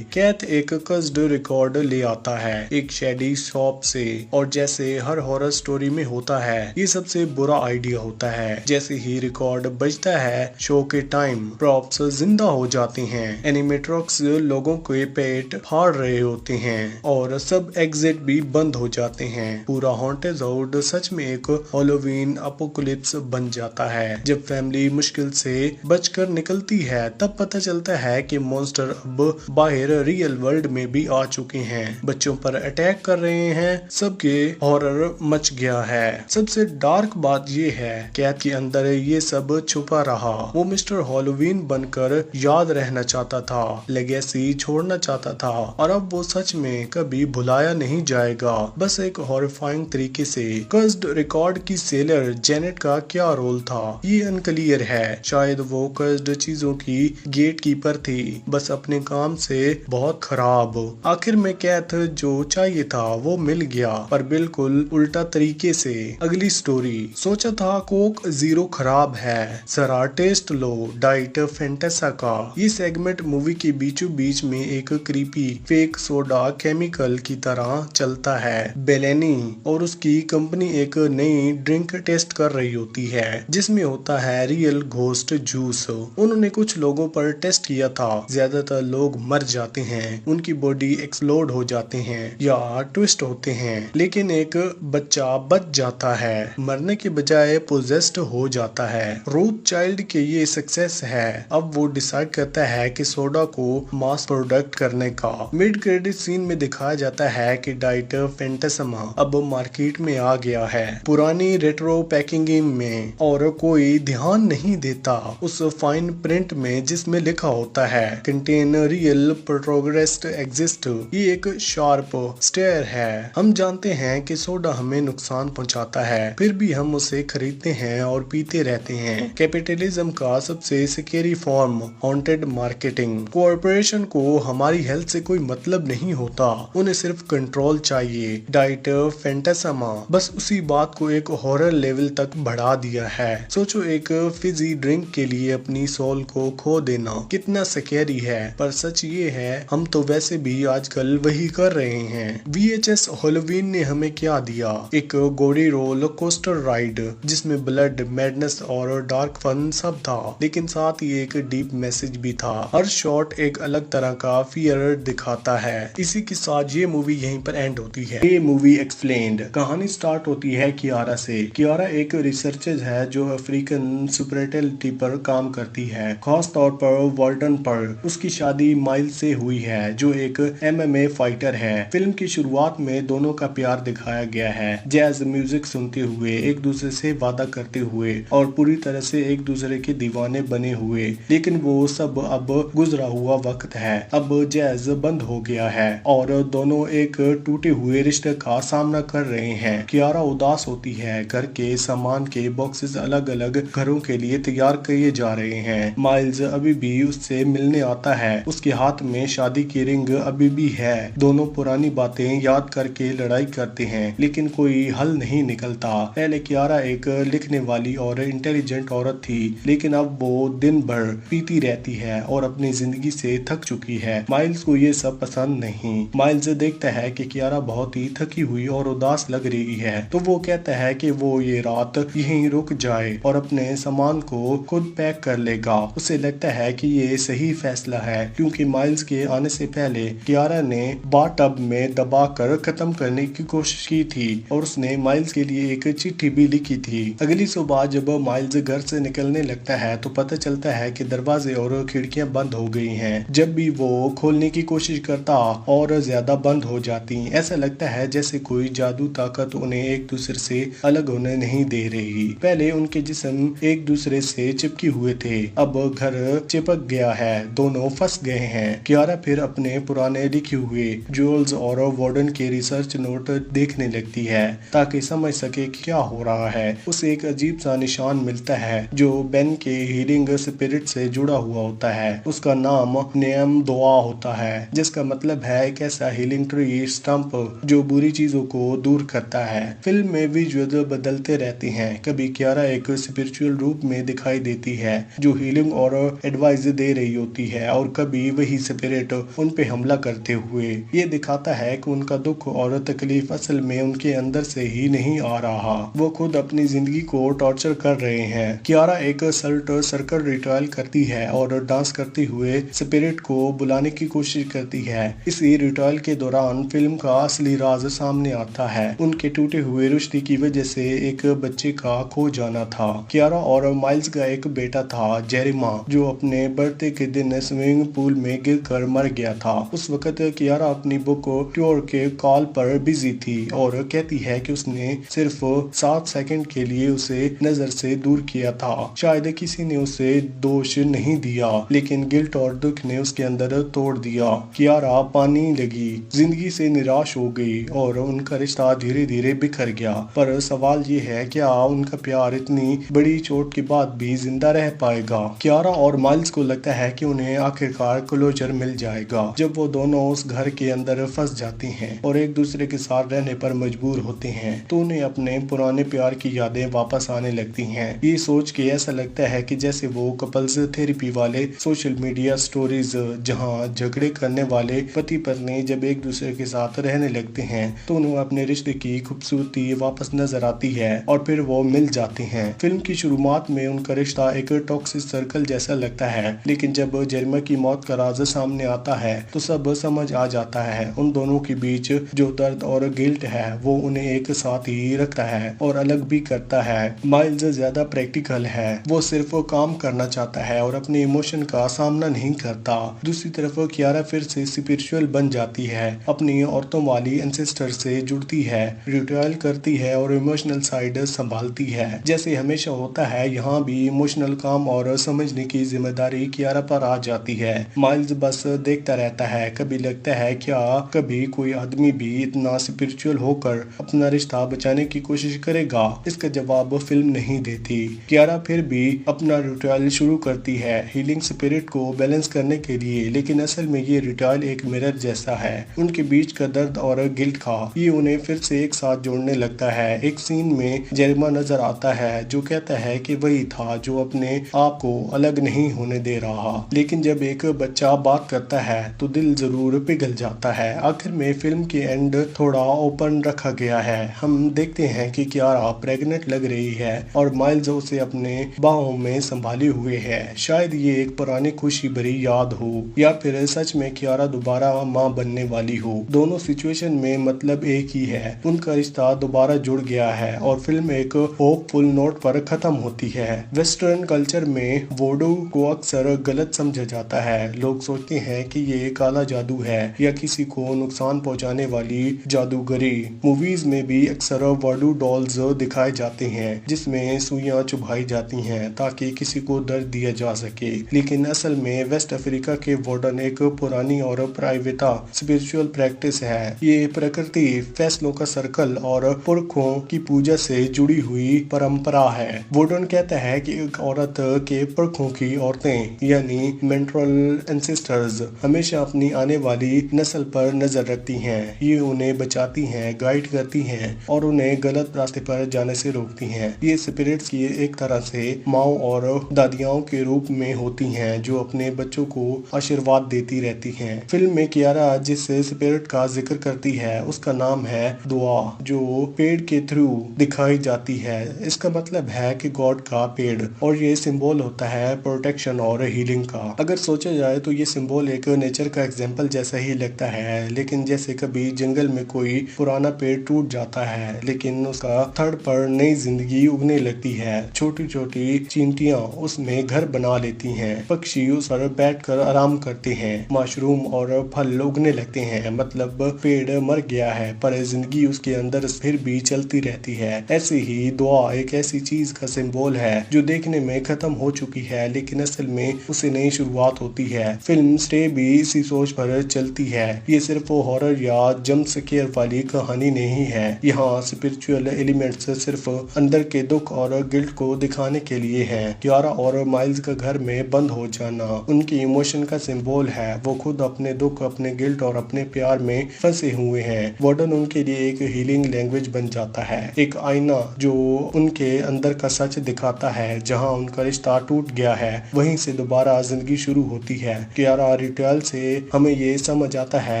कैथ एक कस्ड रिकॉर्ड ले आता है एक शेडी शॉप से और जैसे हर हॉरर स्टोरी में होता है, ये सबसे बुरा आइडिया होता है। जैसे ही रिकॉर्ड बजता है, शो के टाइम प्रॉप्स जिंदा हो जाते हैं, एनिमेट्रॉक्स लोगों के पेट फाड़ रहे होते हैं और सब एग्जिट भी बंद हो जाते हैं। पूरा हॉन्टेड हाउस एपिसोड सच में एक हैलोवीन अपोकलिप्स बन जाता है। जब फैमिली मुश्किल से बचकर निकलती है तब पता चलता है कि मॉन्स्टर अब बाहर रियल वर्ल्ड में भी आ चुके हैं, बच्चों पर अटैक कर रहे हैं, सबके हॉरर मच गया है। सबसे डार्क बात ये है कैद के अंदर ये सब छुपा रहा। वो मिस्टर हैलोवीन बनकर याद रहना चाहता था, लेगेसी छोड़ना चाहता था और अब वो सच में कभी भुलाया नहीं जाएगा। बस एक हॉरिफाइंग तरीके से। कर्स्ड रिकॉर्ड की सेलर जेनेट का क्या रोल था ये अनक्लियर है। शायद वो कर्स्ड चीजों की गेट कीपर थी, बस अपने काम से बहुत खराब। आखिर में कैथ जो चाहिए था वो मिल गया, पर बिल्कुल उल्टा तरीके से। अगली स्टोरी। सोचा था कोक जीरो खराब है, जरा टेस्ट लो डाइट फैंटेसा का। ये सेगमेंट मूवी के बीचों बीच में एक क्रीपी फेक सोडा केमिकल की तरह चलता है। बेलेनी और उसकी कंपनी एक नई ड्रिंक टेस्ट कर रही होती है जिसमें होता है रियल घोस्ट जूस। उन्होंने कुछ लोगों पर टेस्ट किया था, ज्यादातर लोग मर जाते हैं, उनकी बॉडी एक्सप्लोड हो जाते हैं या ट्विस्ट होते हैं, लेकिन एक बच्चा बच जाता है, मरने के बजाय पोजेस्ड हो जाता है। रूथ चाइल्ड के ये सक्सेस है। अब वो डिसाइड करता है कि सोडा को मास प्रोडक्ट करने का। मिड क्रेडिट सीन में दिखाया जाता है कि डाइट फैंटेसमा अब मार्केट में आ गया है, पुरानी रेट्रो पैकिंग में, और कोई ध्यान नहीं देता उस फाइन प्रिंट में जिसमें लिखा होता है कंटेन रियल प्रोग्रेस एग्जिस्ट। ये एक शार्प स्टेयर है। हम जानते हैं कि सोडा हमें नुकसान पहुंचाता है, फिर भी हम उसे खरीदते हैं और पीते रहते हैं। कैपिटलिज्म का सबसे scary form, haunted marketing. Corporation को हमारी हेल्थ से कोई मतलब नहीं होता, उन्हें सिर्फ कंट्रोल चाहिए। डाइट फैंटेसमा बस उसी बात को एक हॉरर लेवल तक बढ़ा दिया है। सोचो एक फिजी ड्रिंक के लिए अपनी सोल को खो देना कितना स्कैरी है, पर सच ये है हम तो वैसे भी आजकल वही कर रहे हैं। VHS हैलोवीन ने हमें क्या दिया? एक गोरी रोल कोस्टर राइड जिसमें ब्लड, मैडनेस और डार्क फन सब था, लेकिन साथ ही एक डीप मैसेज भी था। हर शॉट एक अलग तरह का फियर दिखाता है। इसी के साथ ये मूवी यहीं पर एंड होती है। ये मूवी एक्सप्लेन्ड। कहानी स्टार्ट होती है कियारा से। कियारा एक रिसर्चर है जो अफ्रीकन सुपरिटेलिटी पर काम करती है, खास तौर पर वाल्टन पर। उसकी शादी माइल्स से हुई है जो एक MMA फाइटर है। फिल्म की शुरुआत में दोनों का प्यार दिखाया गया है, जैज म्यूजिक सुनते हुए, एक दूसरे से वादा करते हुए और पूरी तरह से एक दूसरे के दीवाने बने हुए। लेकिन वो सब अब गुजरा हुआ वक्त है। अब जैज बंद हो गया है और दोनों एक टूटे हुए रिश्ते का सामना कर रहे हैं। कियारा उदास होती है। घर के सामान के बॉक्सेस अलग अलग घरों के लिए तैयार किए जा रहे हैं। माइल्स अभी भी उससे मिलने आता है, उसके हाथ में शादी की रिंग अभी भी है। दोनों पुरानी बातें याद करके लड़ाई करते हैं, लेकिन कोई हल नहीं निकलता। पहले कियारा एक लिखने वाली और इंटेलिजेंट औरत थी, लेकिन अब वो दिन भर पीती रहती है और अपनी जिंदगी से थक चुकी है। माइल्स को ये सब पसंद नहीं। माइल्स देखता है कि कियारा बहुत ही थकी हुई और उदास लग रही है, तो वो कहता है कि वो ये रात यहीं रुक जाए और अपने सामान को खुद पैक कर लेगा। उसे लगता है कि ये सही फैसला है, क्योंकि माइल्स के आने से पहले कियारा ने बाथटब में दबाकर खत्म करने की कोशिश की थी और उसने माइल्स के लिए एक चिट्ठी भी लिखी थी। अगली सुबह जब माइल्स घर से निकलने लगता है तो पता चलता है कि दरवाजे और खिड़कियां बंद हो गई हैं। जब भी वो खोलने की कोशिश करता और ज्यादा बंद हो जाती। ऐसा लगता है जैसे कोई जादू ताकत उन्हें एक दूसरे से अलग होने नहीं दे रही। पहले उनके जिस्म एक दूसरे से चिपके हुए थे, अब घर चिपक गया है, दोनों फंस गए हैं। कियारा फिर अपने पुराने लिखे हुए जूल्स और वार्डन के रिसर्च नोट देखने लगती है ताकि समझ सके क्या हो रहा है। उसे एक अजीब सा निशान मिलता है जो बेन के हीलिंग स्पिरिट से जुड़ा हुआ होता है। उसका नाम नेम दुआ होता है, जिसका मतलब है एक ऐसा हीलिंग ट्री स्टंप जो बुरी चीजों को दूर करता है। फिल्म में विजुअल बदलते रहते हैं। कभी कियारा एक स्पिरिचुअल रूप में दिखाई देती है जो हीलिंग और एडवाइस दे रही होती है, और कभी वही स्पिरिट उन पे हमला करते हुए। ये दिखाता है कि उनका दुख और तकलीफ असल में उनके अंदर से ही नहीं आ रहा, वो खुद अपनी जिंदगी को टॉर्चर कर रहे हैं। कियारा एक सर्कल रिट्रायल करती है और डांस करते हुए स्पिरिट को बुलाने की कोशिश करती है। इसी रिट्रायल के दौरान फिल्म का असली राज सामने आता है। उनके टूटे हुए रिश्ते की वजह से एक बच्चे का खो जाना था। कियारा और माइल्स का एक बेटा था जेरेमा, जो अपने बर्थडे के दिन स्विमिंग पूल में गिरकर मर गया था। उस वक्त कियारा अपनी बुक ट्योर के कॉल पर बिजी थी और कहती है कि उसने सिर्फ 7 सेकंड के लिए उसे नजर से दूर किया था। शायद किसी ने उसे दोष नहीं दिया, लेकिन गिल्ट और दुख ने उसके अंदर तोड़ दिया। कियारा पानी लगी, जिंदगी से निराश हो गई और उनका रिश्ता धीरे धीरे बिखर गया। पर सवाल ये है, क्या उनका प्यार इतनी बड़ी चोट के बाद भी जिंदा रह पाएगा? कियारा और माइल्स को लगता है कि उन्हें आखिरकार क्लोजर मिल जाएगा जब वो दोनों उस घर के अंदर फंस जाते हैं और एक दूसरे के साथ रहने पर मजबूर होते हैं, तो उन्हें अपने पुराने प्यार की यादें वापस आने लगती हैं। ये सोच के ऐसा लगता है कि जैसे वो कपल्स थेरेपी वाले सोशल मीडिया स्टोरीज, जहां झगड़े करने वाले पति पत्नी जब एक दूसरे के साथ रहने लगते हैं तो उन्हें अपने रिश्ते की खूबसूरती वापस नजर आती है और फिर वो मिल जाते हैं। फिल्म की शुरुआत में उनका रिश्ता एक टॉक्सिक सर्कल जैसा लगता है, लेकिन जब जेरेमा की मौत का राज सामने आता है तो सब समझ आ जाता है। उन दोनों के बीच जो दर्द और गिल्ट है वो उन्हें एक साथ ही रखता है और अलग भी करता है। माइल्स ज्यादा प्रैक्टिकल है, वो सिर्फ काम करना चाहता है और अपने इमोशन का सामना नहीं करता। दूसरी तरफ कियारा फिर से स्पिरिचुअल बन जाती है, अपनी औरतों वाली एंसेस्टर से जुड़ती है, रिट्रायल करती है और इमोशनल साइड संभालती है। जैसे हमेशा होता है, यहाँ भी इमोशनल काम और समझने की जिम्मेदारी कियारा पर आ जाती है। माइल्स बस देखता रहता है। कभी लगता है क्या कभी कोई आदमी भी इतना स्पिरिचुअल होकर अपना रिश्ता बचाने की कोशिश करेगा? इसका जवाब फिल्म नहीं देती। कियारा फिर भी अपना रिट्रायल शुरू करती है हीलिंग स्पिरिट को बैलेंस करने के लिए, लेकिन असल में ये रिट्रायल एक मिरर जैसा है। उनके बीच का दर्द और गिल्ट का ये उन्हें फिर से एक साथ जोड़ने लगता है। एक सीन में जेरेमा नजर आता है जो कहता है कि वही था जो अपने आप को अलग नहीं होने दे रहा, लेकिन जब एक बच्चा बात करता है तो दिल जरूर पिघल जाता है। आखिर में फिल्म के एंड थोड़ा ओपन रखा गया है। हम देखते हैं कि कियारा प्रेग्नेंट लग रही है और माइल्स उसे अपने बाहों में संभाले हुए है। शायद ये एक पुरानी खुशी भरी याद हो या फिर सच में कियारा दोबारा माँ बनने वाली हो। दोनों सिचुएशन में मतलब एक ही है, उनका रिश्ता दोबारा जुड़ गया है और फिल्म एक होपफुल नोट पर खत्म होती है। वेस्टर्न कल्चर में वोडू को अक्सर गलत समझा जाता है। लोग सोचते हैं कि ये काला जादू है या किसी को नुकसान पहुंचाने वाली जादूगरी। मूवीज में भी अक्सर वोडू डॉल्स दिखाए जाते हैं जिसमें सुइयां चुभाई जाती हैं ताकि किसी को दर्द दिया जा सके, लेकिन असल में वेस्ट अफ्रीका के वोडन एक पुरानी और प्राइवेटा स्पिरिचुअल प्रैक्टिस है। ये प्रकृति, फैसलों का सर्कल और पुरखों की पूजा से जुड़ी हुई परंपरा है। वोडन कहता है कि एक औरत के पुरखों की औरतें यानी मेंट्रल एंसेस्टर्स हमेशा अपनी आने वाली नस्ल पर नजर रखती हैं। ये उन्हें बचाती हैं, गाइड करती हैं और उन्हें गलत रास्ते पर जाने से रोकती हैं। ये स्पिरिट्स की एक तरह से माओ और दादियाओं के रूप में होती हैं जो अपने बच्चों को आशीर्वाद देती रहती हैं। फिल्म में कियारा जिस स्पिरिट का जिक्र करती है उसका नाम है दुआ, जो पेड़ के थ्रू दिखाई जाती है। इसका मतलब है कि गॉड का पेड़, और ये सिंबल होता है प्रोटेक्शन और हीलिंग का। अगर सोचा जाए तो ये सिंबल एक नेचर का एग्जाम्पल जैसा ही लगता है, लेकिन जैसे कभी जंगल में कोई पुराना पेड़ टूट जाता है लेकिन उसका थड़ पर नई जिंदगी उगने लगती है। छोटी छोटी चींटियां उसमें घर बना लेती हैं, पक्षी उस पर बैठकर आराम करते हैं, मशरूम और फल उगने लगते हैं। मतलब पेड़ मर गया है पर जिंदगी उसके अंदर फिर भी चलती रहती है। ऐसे ही दुआ एक ऐसी चीज का सिंबल है जो देखने में खत्म हो चुकी है लेकिन असल में उसे नई शुरुआत होती है। फिल्म स्टे भी इसी सोच पर चलती है। ये सिर्फ हॉरर या जंप स्केयर वाली कहानी नहीं है। यहाँ स्पिरिचुअल एलिमेंट्स सिर्फ अंदर के दुख और गिल्ट को दिखाने के लिए हैं। कियारा और माइल्स का घर में बंद हो जाना उनकी इमोशन का सिंबल है। वो खुद अपने दुख, अपने गिल्ट और अपने प्यार में फंसे हुए हैं। वार्डन उनके लिए एक हीलिंग लैंग्वेज बन जाता है, एक आईना जो उनके अंदर का सच दिखाता है। जहां उनका रिश्ता टूट गया है वहीं से दोबारा जिंदगी शुरू होती है। कियारा रिट्रायल से हमें ये समझ आता है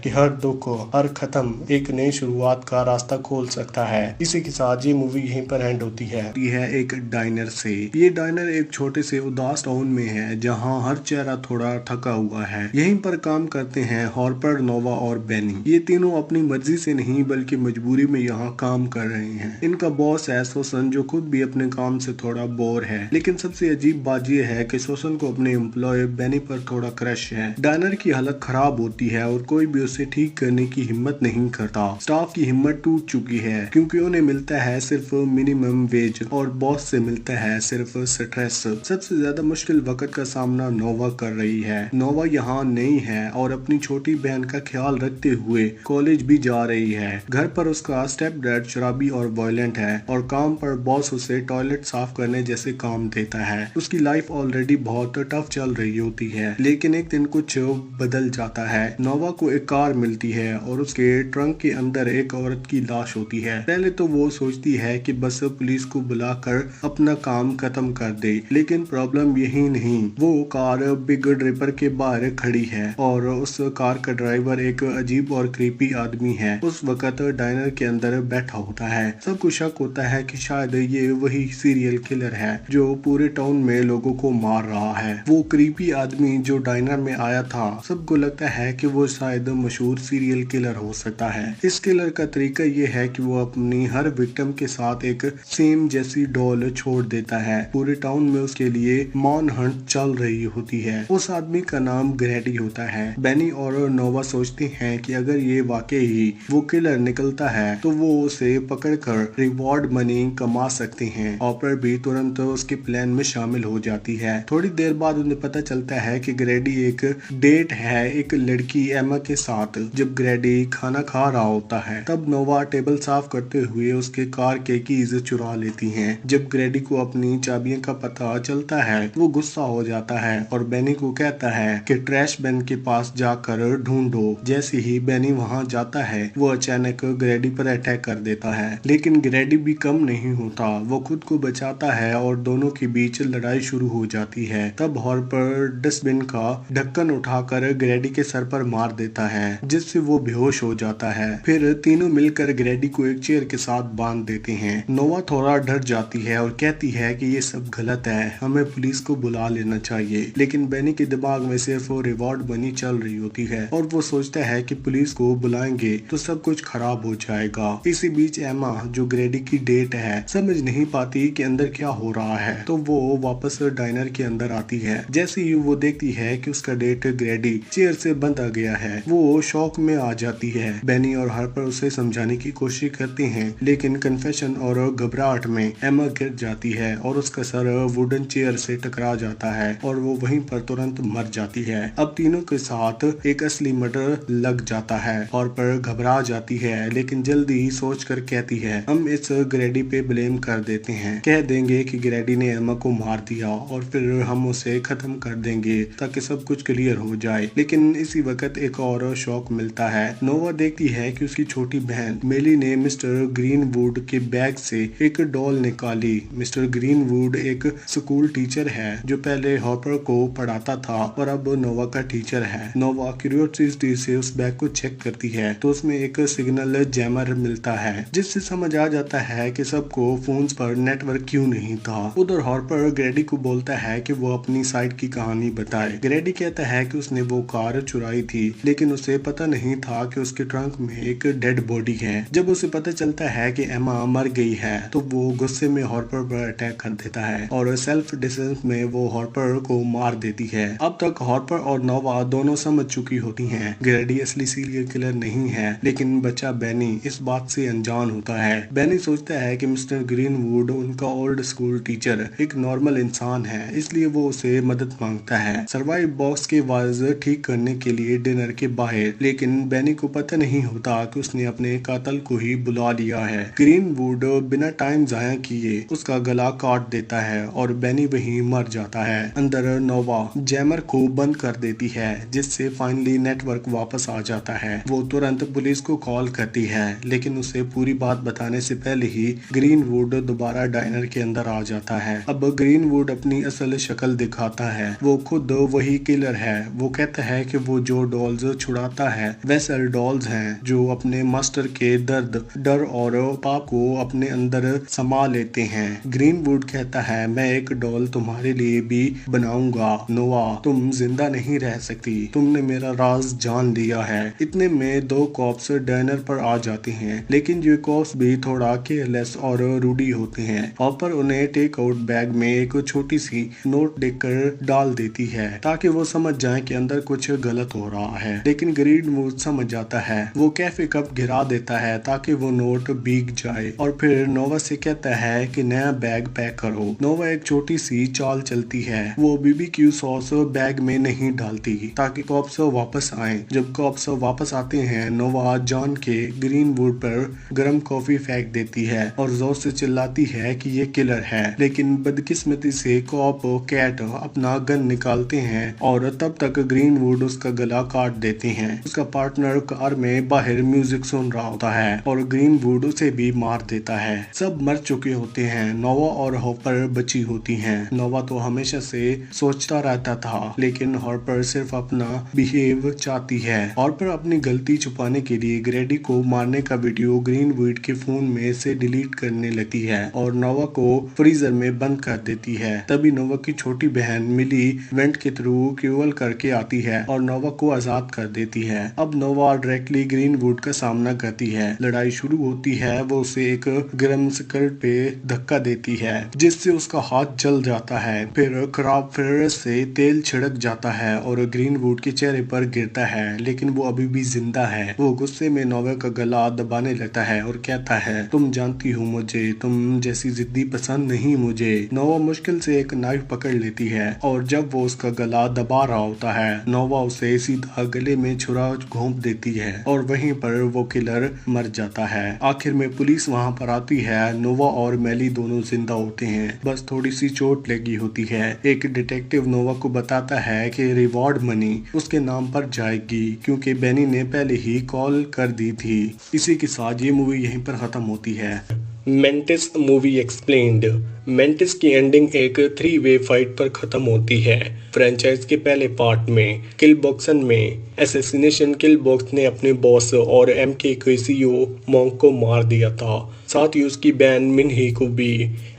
कि हर दुख, हर खत्म एक नई शुरुआत का रास्ता खोल सकता है। इसी के साथ ये मूवी यहीं पर एंड होती है। ये है एक डाइनर से। ये डाइनर एक छोटे से उदास टाउन में है जहाँ हर चेहरा थोड़ा थका हुआ है। यहीं पर काम करते हैं हॉर्पर, नोवा और बेनी। ये तीनों अपनी मर्जी से नहीं बल्कि मजबूरी में यहाँ यहाँ काम कर रहे हैं। इनका बॉस है सोसन, जो खुद भी अपने काम से थोड़ा बोर है। लेकिन सबसे अजीब बात यह है कि सोसन को अपने एम्प्लॉय बेनी पर थोड़ा क्रश है। डायनर की हालत खराब होती है और कोई भी उसे ठीक करने की हिम्मत नहीं करता। स्टाफ की हिम्मत टूट चुकी है क्योंकि उन्हें मिलता है सिर्फ मिनिमम वेज और बॉस से मिलता है सिर्फ स्ट्रेस। सबसे ज्यादा मुश्किल वक्त का सामना नोवा कर रही है। नोवा यहाँ नहीं है और अपनी छोटी बहन का ख्याल रखते हुए कॉलेज भी जा रही है। घर पर उसका स्टेप डैड शराबी और वायलेंट है और काम पर बॉस उसे टॉयलेट साफ करने जैसे काम देता है। उसकी लाइफ ऑलरेडी बहुत टफ चल रही होती है, लेकिन एक दिन कुछ बदल जाता है। नोवा को एक कार मिलती है और उसके ट्रंक के अंदर एक औरत की लाश होती है। पहले तो वो सोचती है कि बस पुलिस को बुलाकर अपना काम खत्म कर दे, लेकिन प्रॉब्लम यही नहीं। वो कार बिग ड्रिपर के बाहर खड़ी है और उस कार का ड्राइवर एक अजीब और क्रीपी आदमी है। उस वक्त डायनर के अंदर बैठा होता है। सबको शक होता है कि शायद ये वही सीरियल किलर है जो पूरे टाउन में लोगों को मार रहा है। वो क्रीपी आदमी जो डायनर में आया था, सबको लगता है कि वो शायद मशहूर सीरियल किलर हो सकता है। इस किलर का तरीका ये है कि वो अपनी हर विक्टिम के साथ एक सेम जैसी डॉल छोड़ देता है। पूरे टाउन में उसके लिए मॉन हंट चल रही होती है। उस आदमी का नाम ग्रेडी होता है। बेनी और नोवा सोचते हैं कि अगर ये वाकई ही वो किलर निकलता है तो वो उसे पकड़कर रिवॉर्ड मनी कमा सकते हैं। ऑपर भी तुरंत उसके प्लान में शामिल हो जाती है। थोड़ी देर बाद उन्हें पता चलता है कि ग्रेडी एक डेट है एक लड़की एमा के साथ। जब ग्रेडी खाना खा रहा होता है तब नोवा टेबल साफ करते हुए उसके कार के कीज चुरा लेती हैं। जब ग्रेडी को अपनी चाबियों का पता चलता है वो गुस्सा हो जाता है और बेनी को कहता है कि ट्रैश बिन के पास जाकर ढूंढो। जैसे ही बेनी वहां जाता है वो अचानक ग्रेडी पर अटैक कर देता है, लेकिन ग्रेडी भी कम नहीं होता। वो खुद को बचाता है और दोनों के बीच लड़ाई शुरू हो जाती है। तब हॉपर डस्टबिन का ढक्कन उठाकर ग्रेडी के सर पर मार देता है, जिससे वो बेहोश हो जाता है। फिर तीनों मिलकर ग्रेडी को एक चेयर के साथ बांध देते हैं। नोवा थोड़ा डर जाती है और कहती है कि ये सब गलत है, हमें पुलिस को बुला लेना चाहिए। लेकिन बेनी के दिमाग में सिर्फ रिवॉर्ड बनी चल रही होती है और वो सोचता है कि पुलिस को बुलाएंगे तो सब कुछ खराब हो जाएगा। इसी बीच एमा, जो ग्रेडी की डेट है, समझ नहीं पाती कि अंदर क्या हो रहा है, तो वो वापस डाइनर के अंदर आती है। जैसे ही वो देखती है कि उसका डेट ग्रेडी चेयर से बंद आ गया है, वो शॉक में आ जाती है। बेनी और हार्पर उसे समझाने की कोशिश करते हैं, लेकिन कन्फेशन और घबराहट में एमा गिर जाती है और उसका सर वुडन चेयर से टकरा जाता है और वो वहीं पर तुरंत मर जाती है। अब तीनों के साथ एक असली मर्डर लग जाता है। हार्पर घबरा जाती है, लेकिन जल्दी ही सोच कर कहती है हम इस ग्रेडी पे ब्लेम कर देते हैं, कह देंगे कि ग्रेडी ने एमा को मार दिया और फिर हम उसे खत्म कर देंगे ताकि सब कुछ क्लियर हो जाए। लेकिन इसी वक्त एक और शॉक मिलता है। नोवा देखती है कि उसकी छोटी बहन मेली ने मिस्टर ग्रीनवुड के बैग से एक डॉल निकाली। मिस्टर ग्रीनवुड एक स्कूल टीचर है जो पहले हॉपर को पढ़ाता था और अब नोवा का टीचर है। नोवा क्यूरियोसिटी से उस बैग को चेक करती है तो उसमें एक सिग्नल जैमर मिलता है, जिससे समझ आ जाता है कि सबको फोन्स पर नेटवर्क क्यों नहीं था। उधर हॉपर ग्रेडी को बोलता है कि वो अपनी साइड की कहानी बताए। ग्रेडी कहता है कि उसने वो कार चुराई थी, लेकिन उसे पता नहीं था कि उसके ट्रंक में एक डेड बॉडी है। जब उसे पता चलता है कि एमा मर गई है तो वो गुस्से में हॉपर पर अटैक कर देता है और सेल्फ डिफेंस में वो हॉपर को मार देती है। अब तक हॉपर और नोवा दोनों समझ चुकी होती हैं ग्रेडी असली सीरियल किलर नहीं है, लेकिन बच्चा बेनी इस बात से अनजान होता है। बेनी सोचता है कि मिस्टर ग्रीनवुड, उनका ओल्ड स्कूल टीचर, एक नॉर्मल इंसान है, इसलिए वो उसे मदद मांगता है सर्वाइव बॉक्स के वाज ठीक करने के लिए डिनर के बाहर। लेकिन बेनी को पता नहीं होता कि उसने अपने कातल को ही बुला लिया है। ग्रीनवुड बिना टाइम जाया किए उसका गला काट देता है और बेनी वहीं मर जाता है। अंदर नोवा जैमर को बंद कर देती है, जिससे फाइनली नेटवर्क वापस आ जाता है। वो तुरंत पुलिस को कॉल करती है, लेकिन उसे पूरी बात बताने से पहले ही ग्रीनवुड दोबारा डाइनर के अंदर आ जाता है। अब ग्रीनवुड अपनी असल शक्ल दिखाता है। वो खुद वही किलर है। वो कहता है कि वो जो डॉल्स छुड़ाता है वैसे डॉल्स हैं जो अपने मास्टर के दर्द, डर और पाप को अपने अंदर समा लेते हैं। ग्रीनवुड कहता है मैं एक डॉल तुम्हारे लिए भी बनाऊंगा। नोवा, तुम जिंदा नहीं रह सकती, तुमने मेरा राज जान लिया है। इतने में दो कॉप्स डाइनर पर आ जाते हैं लेकिन ये कॉप्स भी थोड़ा केयरलेस और रूडी होते हैं। हॉपर उन्हें टेक आउट बैग में एक छोटी सी नोट देकर डाल देती है ताकि वो समझ जाए कि अंदर कुछ गलत हो रहा है, लेकिन ग्रीनवुड समझ जाता है। वो कैफे कप गिरा देता है ताकि वो नोट भीग जाए और फिर नोवा से कहता है कि नया बैग पैक करो। नोवा एक छोटी सी चाल चलती है, वो बीबीक्यू सॉस बैग में नहीं डालती ताकि कॉप्स वापस आए। जब कॉप्स वापस आते हैं, नोवा जान के ग्रीनवुड पर गर्म कॉफी फेंक देती है और जोर से चिल्लाती है कि ये किलर है, लेकिन बदकिस्मती से कॉप कैट अपना गन निकालते हैं और तब तक ग्रीनवुड उसका गला काट देते हैं। उसका पार्टनर कार में बाहर म्यूजिक सुन रहा होता है और ग्रीनवुड उसे भी मार देता है। सब मर चुके होते हैं, नोवा और हॉपर बची होती हैं। नोवा तो हमेशा से सोचता रहता था, लेकिन हॉपर सिर्फ अपना बिहेव चाहती है। हॉपर अपनी गलती छुपाने के लिए ग्रेडी को मारने का वीडियो ग्रीनवुड के फोन में से डिलीट करने लगती है और नोवा को फ्रीजर में बंद कर देती है। तभी नोवा की छोटी बहन मिली वेंट के थ्रू क्यूअल करके आती है और नोवा को आजाद कर देती है। अब नोवा डायरेक्टली ग्रीनवुड का सामना करती है। लड़ाई शुरू होती है, वो उसे एक गर्म स्कर्ट पे धक्का देती है जिससे उसका हाथ जल जाता है। फिर खराब फेरस से तेल छिड़क जाता है और ग्रीनवुड के चेहरे पर गिरता है, लेकिन वो अभी भी जिंदा है। वो गुस्से में नोवा का गला दबाने लगता है और कहता है, तुम जानती हो मुझे, तुम जैसी जिद्दी पसंद नहीं मुझे। नोवा मुश्किल से एक नाइफ पकड़ लेती है और जब वो उसका गला दबा रहा होता है, नोवा उसे सीधा गले में छुरा घोंप देती है और वहीं पर वो किलर मर जाता है। आखिर में पुलिस वहां पर आती है। नोवा और मैली दोनों जिंदा होते हैं, बस थोड़ी सी चोट लगी होती है। एक डिटेक्टिव नोवा को बताता है कि रिवॉर्ड मनी उसके नाम पर जाएगी क्योंकि बेनी ने पहले ही कॉल कर दी थी। इसी के साथ ये मूवी यहीं पर खत्म होती है। Mantis movie explained. मेंटिस की एंडिंग एक 3-वे फाइट पर खत्म होती है। फ्रेंचाइज के पहले पार्ट में किल बॉक्सन में असैसिनेशन किल बॉक्स ने अपने बॉस और एमके के सीईओ मॉन्क को मार दिया था, साथ ही उसकी बहन मिनही को भी।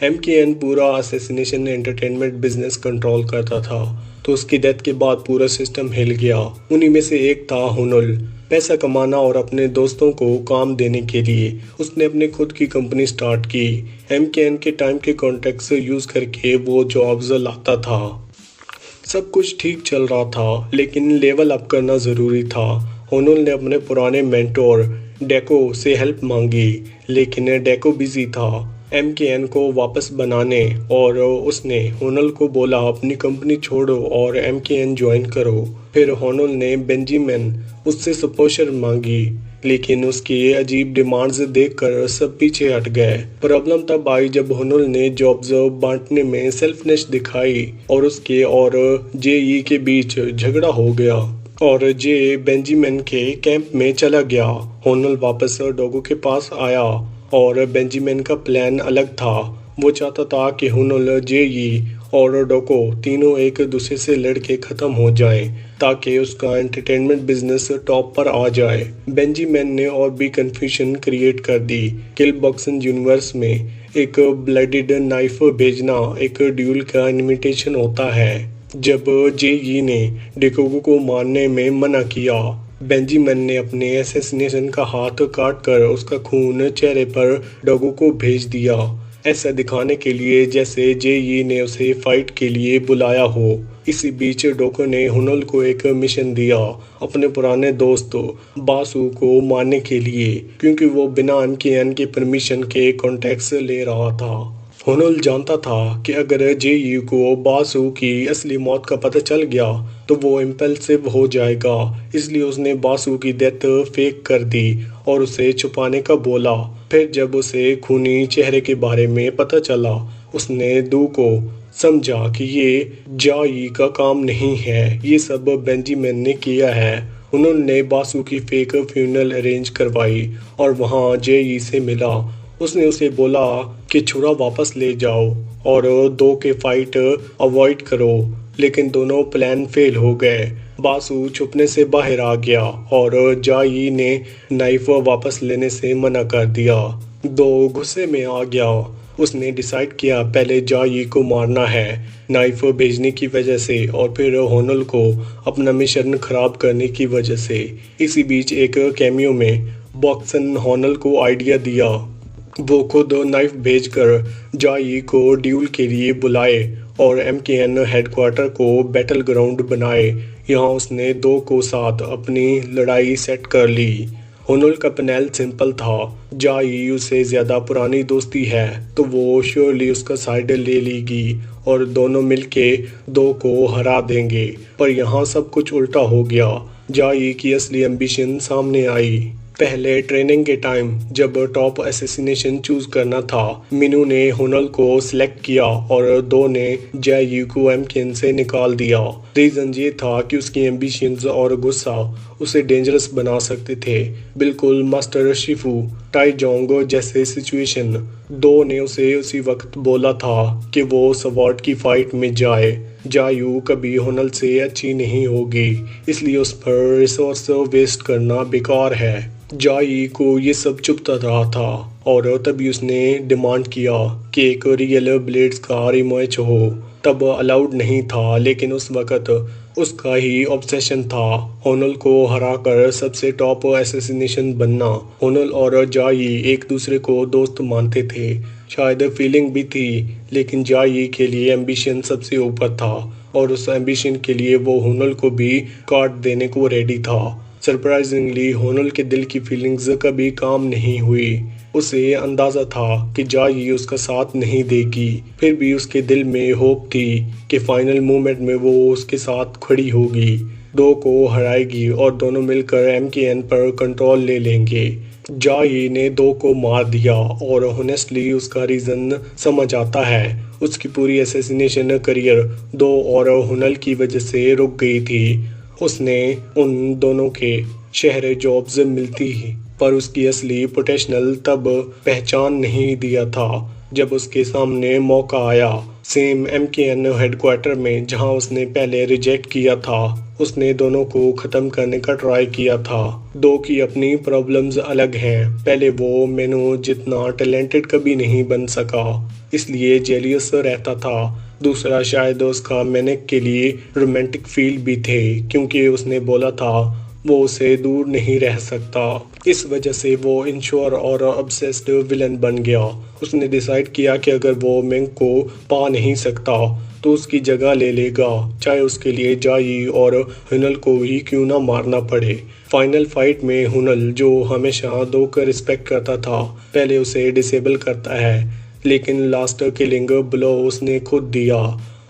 एमकेएन पूरा असैसिनेशन एंटरटेनमेंट बिजनेस कंट्रोल करता था, तो उसकी डेथ के बाद पूरा सिस्टम हिल गया। उन्हीं में से एक था हुनुल। पैसा कमाना और अपने दोस्तों को काम देने के लिए उसने अपनी खुद की कंपनी स्टार्ट की। एमकेएन के टाइम के कॉन्टैक्ट्स यूज करके वो जॉब्स लाता था। सब कुछ ठीक चल रहा था, लेकिन लेवल अप करना जरूरी था। हुनुल ने अपने पुराने मेंटोर डेको से हेल्प मांगी, लेकिन डेको बिजी था एमकेएन को वापस बनाने और उसने हुनुल को बोला अपनी कंपनी छोड़ो और एमकेएन ज्वाइन करो। फिर हुनुल ने बेंजामिन उससे सपोर्ट मांगी, लेकिन उसकी अजीब डिमांड्स देखकर सब पीछे हट गए। प्रॉब्लम तब आई जब हुनुल ने जॉब्स बांटने में सेल्फनेस दिखाई और उसके और जेई के बीच झगड़ा हो गया और जे बेंजामिन के कैंप में चला गया। हुनुल वापस डोगो के पास आया और बेंजामिन का प्लान अलग था। वो चाहता था कि हुनुल, जेई और डोको तीनों एक दूसरे से लड़के खत्म हो जाएं ताकि उसका एंटरटेनमेंट बिजनेस टॉप पर आ जाए। बेंजामिन ने और भी कंफ्यूजन क्रिएट कर दी। किल बॉक्सन यूनिवर्स में एक ब्लडेड नाइफ भेजना एक ड्यूल का इमिटेशन होता है। जब जेई ने डेकोगो को मारने में मना किया, बेंजामिन ने अपने असैसिनेशन का हाथ काट कर उसका खून चेहरे पर डोगो को भेज दिया, ऐसा दिखाने के लिए जैसे जेई ने उसे फाइट के लिए बुलाया हो। इसी बीच डोको ने हुनुल को एक मिशन दिया अपने पुराने दोस्त बासु को मारने के लिए, क्योंकि वो बिना एमकेएन के परमिशन के कॉन्टैक्ट्स ले रहा था। हुनुल जानता था कि अगर जेई को बासु की असली मौत का पता चल गया तो वो इम्पल्सिव हो जाएगा, इसलिए उसने बासु की डेथ फेक कर दी और उसे छुपाने का बोला। फिर जब उसे खूनी चेहरे के बारे में पता चला, उसने दू को समझा कि ये जाई का काम नहीं है, ये सब बेंजामिन ने किया है। उन्होंने बासु की फेक फ्यूनरल अरेंज करवाई और वहाँ जेई से मिला। उसने उसे बोला कि छुरा वापस ले जाओ और दो के फाइट अवॉइड करो, लेकिन दोनों प्लान फेल हो गए। बासु छुपने से बाहर आ गया और जाई ने नाइफ वापस लेने से मना कर दिया। दो गुस्से में आ गया। उसने डिसाइड किया पहले जाई को मारना है नाइफ भेजने की वजह से और फिर हुनुल को अपना मिशन खराब करने की वजह से। इसी बीच एक कैमियो में बॉक्सन होनल को आइडिया दिया। वो खुद नाइफ भेजकर जाई को ड्यूल के लिए बुलाए और MKN हेडक्वार्टर को बैटल ग्राउंड बनाए। यहाँ उसने दो को साथ अपनी लड़ाई सेट कर ली। होनल का प्लान सिंपल था, जाई उससे ज़्यादा पुरानी दोस्ती है तो वो श्योरली उसका साइड ले लेगी और दोनों मिलके दो को हरा देंगे। पर यहाँ सब कुछ उल्टा हो गया। जाई की असली एम्बिशन सामने आई। पहले ट्रेनिंग के टाइम जब टॉप असैसिनेशन चूज करना था, मिनू ने होनल को सिलेक्ट किया और दो ने जाई को MKN से निकाल दिया। रीजन ये था कि उसकी एम्बिशंस और गुस्सा उसे डेंजरस बना सकते थे, बिल्कुल मास्टर शिफू टाइजोंग जैसे सिचुएशन। दो ने उसे उसी वक्त बोला था कि वो स्वॉर्ड की फाइट में जाए। जायू कभी होनल से अच्छी नहीं होगी, इसलिए उस पर रिसोर्स वेस्ट करना बेकार है। जाई को ये सब चुभता रहा था और तभी उसने डिमांड किया कि एक रियल ब्लेड्स का रिमैच हो। तब अलाउड नहीं था, लेकिन उस वक्त उसका ही ऑब्सेशन था होनल को हराकर सबसे टॉप असैसिनेशन बनना। होनल और जाई एक दूसरे को दोस्त मानते थे, शायद फीलिंग भी थी, लेकिन जाई के लिए एम्बिशन सबसे ऊपर था और उस एम्बिशन के लिए वो होनल को भी काट देने को रेडी था। सरप्राइजिंगली होनल के दिल की फीलिंग्स कभी काम नहीं हुई। उसे अंदाजा था कि जाई उसका साथ नहीं देगी, फिर भी उसके दिल में होप थी कि फाइनल मोमेंट में वो उसके साथ खड़ी होगी, दो को हराएगी और दोनों मिलकर MKN पर कंट्रोल ले लेंगे। जाई ने दो को मार दिया और होनेस्टली उसका रीज़न समझ आता है। उसकी पूरी असैसिनेशन करियर दो और होनल की वजह से रुक गई थी। उसने उन दोनों के शहर जॉब्स मिलती पर उसकी असली पोटेंशियल तब पहचान नहीं दिया था जब उसके सामने मौका आया। सेम MKN हेडक्वार्टर में जहां उसने पहले रिजेक्ट किया था, उसने दोनों को ख़त्म करने का ट्राई किया था। दो की अपनी प्रॉब्लम्स अलग हैं। पहले वो मेनू जितना टैलेंटेड कभी नहीं बन सका, इसलिए जेलियस रहता था। दूसरा, शायद उसका मैनेक के लिए रोमांटिक फील भी थे, क्योंकि उसने बोला था वो उसे दूर नहीं रह सकता। इस वजह से वो इंश्योर और ऑब्सेस्ड विलन बन गया। उसने डिसाइड किया कि अगर वो मेंग को पा नहीं सकता तो उसकी जगह ले लेगा, चाहे उसके लिए जाई और हुनल को ही क्यों ना मारना पड़े। फाइनल फाइट में हुनल, जो हमेशा दो का रिस्पेक्ट करता था, पहले उसे डिसेबल करता है, लेकिन लास्ट किलिंग ब्लो उसने खुद दिया।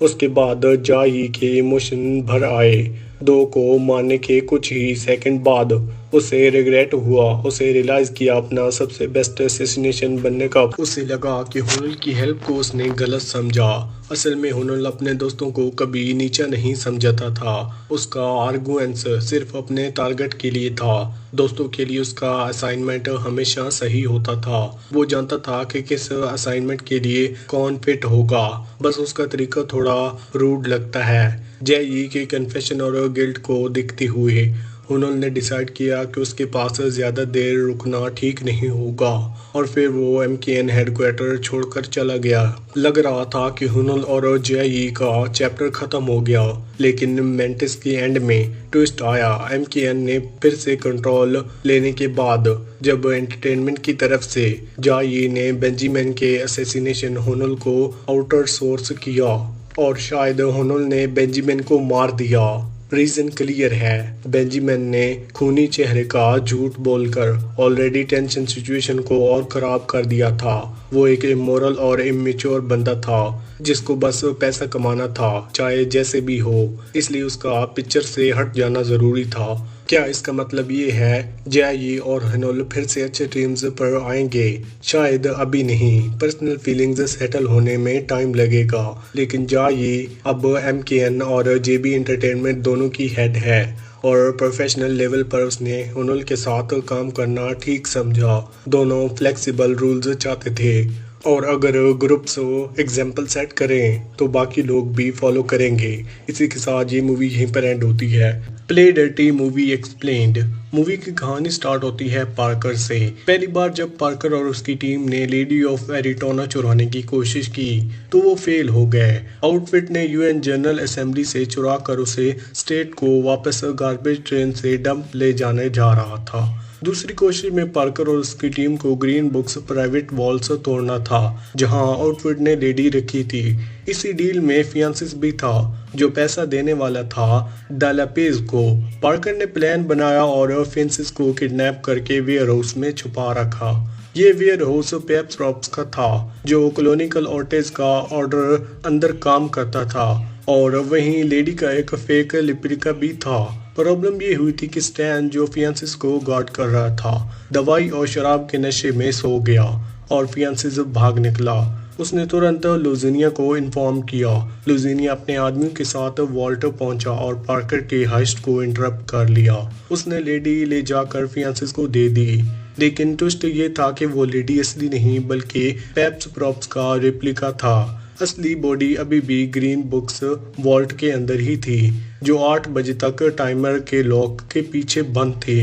उसके बाद जाई के इमोशन भर आए। दो को मारने के कुछ ही सेकंड बाद उसे रिग्रेट हुआ। उसे रियलाइज किया अपना सबसे बेस्ट असैसिनेशन बनने का। उसे लगा कि हुनल की हेल्प को उसने गलत समझा। असल में हुनल अपने दोस्तों को कभी नीचा नहीं समझता था। उसका आर्गुमेंट्स सिर्फ अपने टारगेट के लिए था। दोस्तों के लिए उसका असाइनमेंट हमेशा सही होता था। वो जानता था कि किस असाइनमेंट के लिए कौन फिट होगा, बस उसका तरीका थोड़ा रूड लगता है। जय के कन्फेशन और गिल्ट को दिखते हुए हुनल ने डिसाइड किया कि उसके पास ज़्यादा देर रुकना ठीक नहीं होगा और फिर वो MKN हेडक्वार्टर छोड़कर चला गया। लग रहा था कि हुनल और जय का चैप्टर ख़त्म हो गया, लेकिन मेंटिस के एंड में ट्विस्ट आया। MKN ने फिर से कंट्रोल लेने के बाद जब एंटरटेनमेंट की तरफ से जय ने बेंजामिन के असैसिनेशन हुनल को आउटर सोर्स किया और शायद हुनल ने बेंजामिन को मार दिया। रीज़न क्लियर है, बेंजामिन ने खूनी चेहरे का झूठ बोलकर ऑलरेडी टेंशन सिचुएशन को और ख़राब कर दिया था। वो एक इमोरल और इमेच्योर बंदा था जिसको बस पैसा कमाना था, चाहे जैसे भी हो, इसलिए उसका पिक्चर से हट जाना ज़रूरी था। क्या इसका मतलब ये है जय और हुनल फिर से अच्छे टीम्स पर आएंगे? शायद अभी नहीं, पर्सनल फीलिंग्स सेटल होने में टाइम लगेगा, लेकिन जय अब MKN और JB एंटरटेनमेंट दोनों की हेड है और प्रोफेशनल लेवल पर उसने हुनल के साथ काम करना ठीक समझा। दोनों फ्लेक्सिबल रूल्स चाहते थे और अगर ग्रुप्स एग्जाम्पल सेट करें तो बाकी लोग भी फॉलो करेंगे। इसी के साथ ये मूवी यहीं पर एंड होती है। Play dirty movie explained. Movie की कहानी स्टार्ट होती है पार्कर से। पहली बार जब पार्कर और उसकी टीम ने लेडी ऑफ एरिटोना चुराने की कोशिश की तो वो फेल हो गए। आउटफिट ने UN जनरल असेंबली से चुरा कर उसे स्टेट को वापस गार्बेज ट्रेन से डंप ले जाने जा रहा था। दूसरी कोशिश में पार्कर और उसकी टीम को ग्रीन बुक्स प्राइवेट वॉल्स तोड़ना था जहां आउटफिट ने लेडी रखी थी। इसी डील में फियांसिस भी था जो पैसा देने वाला था डालापेज को। पार्कर ने प्लान बनाया और फियांसिस को किडनैप करके वेयरहाउस में छुपा रखा। ये वेयरहाउस पेप्स प्रॉप्स का था जो कोलोनिकल ऑर्टेज का ऑर्डर अंदर काम करता था और वहीं लेडी का एक फेक लिप्रिका भी था। प्रॉब्लम ये हुई थी कि स्टैन जो फियांसिस को गार्ड कर रहा था दवाई और शराब के नशे में सो गया और फियांसिस भाग निकला। उसने तुरंत लुजिनिया को इन्फॉर्म किया। लुजिनिया अपने आदमियों के साथ वॉल्ट पहुंचा और पार्कर के हाइस्ट को इंटरप्ट कर लिया। उसने लेडी ले जाकर फियांसिस को दे दी, लेकिन ट्विस्ट ये था कि वो लेडी असली नहीं बल्कि पेप्स प्रॉप्स का रेप्लिका था। असली बॉडी अभी भी ग्रीन बुक्स वॉल्ट के अंदर ही थी जो 8 बजे तक टाइमर के लॉक के पीछे बंद थी।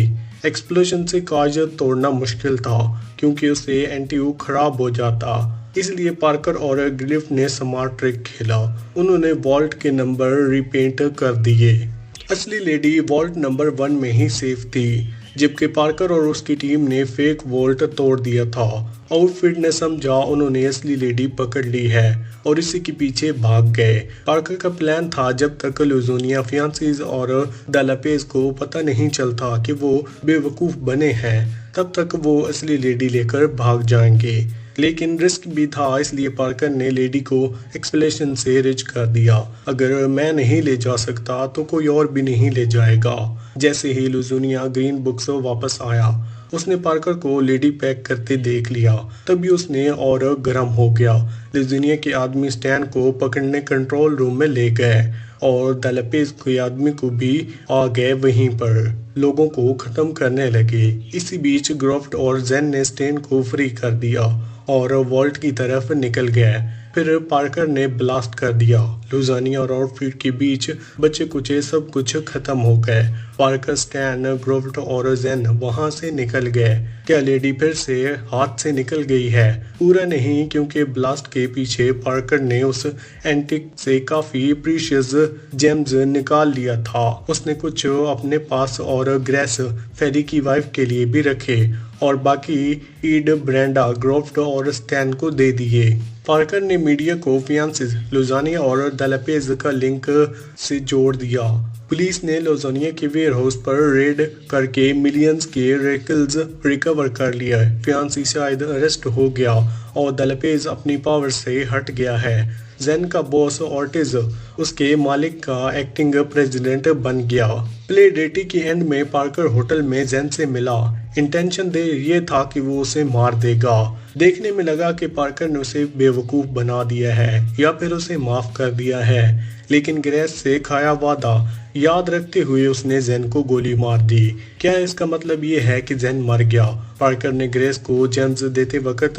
एक्सप्लोजन से काज तोड़ना मुश्किल था क्योंकि उससे एंटीयू खराब हो जाता, इसलिए पार्कर और ग्रिफ्ट ने स्मार्ट ट्रिक खेला। उन्होंने वॉल्ट के नंबर रिपेंट कर दिए। असली लेडी वॉल्ट नंबर 1 में ही सेफ थी जबकि पार्कर और उसकी टीम ने फेक वॉल्ट तोड़ दिया था। आउटफिट ने समझा उन्होंने असली लेडी पकड़ ली है और इसी के पीछे भाग गए। पार्कर का प्लान था जब तक लुजोनिया फियांसिस और डालापेज को पता नहीं चलता कि वो बेवकूफ़ बने हैं तब तक वो असली लेडी लेकर भाग जाएंगे, लेकिन रिस्क भी था इसलिए पार्कर ने लेडी को एक्सप्लेनेशन से रिच कर दिया। अगर मैं नहीं ले जा सकता तो कोई और भी नहीं ले जाएगा। जैसे ही लुजोनिया ग्रीन बुक्स वापस आया उसने पार्कर को लेडी पैक करते देख लिया, तभी उसने और गर्म हो गया। लुजोनिया के आदमी स्टैन को पकड़ने कंट्रोल रूम में ले गए और डालापेज के आदमी को भी आ गए वहीं पर लोगों को खत्म करने लगे। इसी बीच ग्रोफ्ट और जेन ने स्टैन को फ्री कर दिया और वॉल्ट की तरफ निकल गए। फिर पार्कर ने ब्लास्ट कर दिया। लुजानिया और आउटफिट के बीच बचे कुचे सब कुछ खत्म हो गए। पार्कर, स्टैन, ग्रोफ्ट और जेन वहां से निकल गए। क्या लेडी फिर से हाथ से निकल गई है? पूरा नहीं, क्योंकि ब्लास्ट के पीछे पार्कर ने उस एंटिक से काफी प्रीशियस जेम्स निकाल लिया था। उसने कुछ अपने पास और ग्रेस फेरी की वाइफ के लिए भी रखे और बाकी ईड, ब्रेंडा, ग्रोफ्ट और स्टैन को दे दिए। पार्कर ने मीडिया को फियांसिस, लुजानिया और डालापेज का लिंक से जोड़ दिया। पुलिस ने लुजानिया के वेयरहाउस पर रेड करके मिलियंस के रेकल्स रिकवर कर लिया। फियांसी शायद अरेस्ट हो गया और डालापेज अपनी पावर से हट गया है। जेन का बॉस ऑर्टिज उसके मालिक का एक्टिंग प्रेसिडेंट बन गया। प्ले डेटी के एंड में पार्कर होटल में जेन से मिला। इंटेंशन दे ये था कि वो उसे मार देगा। देखने में लगा कि पार्कर ने उसे बेवकूफ़ बना दिया है या फिर उसे माफ़ कर दिया है, लेकिन ग्रेस से खाया वादा याद रखते हुए उसने जेन को गोली मार दी। क्या इसका मतलब ये है कि जेन मर गया? पार्कर ने ग्रेस को जेम्स देते वक्त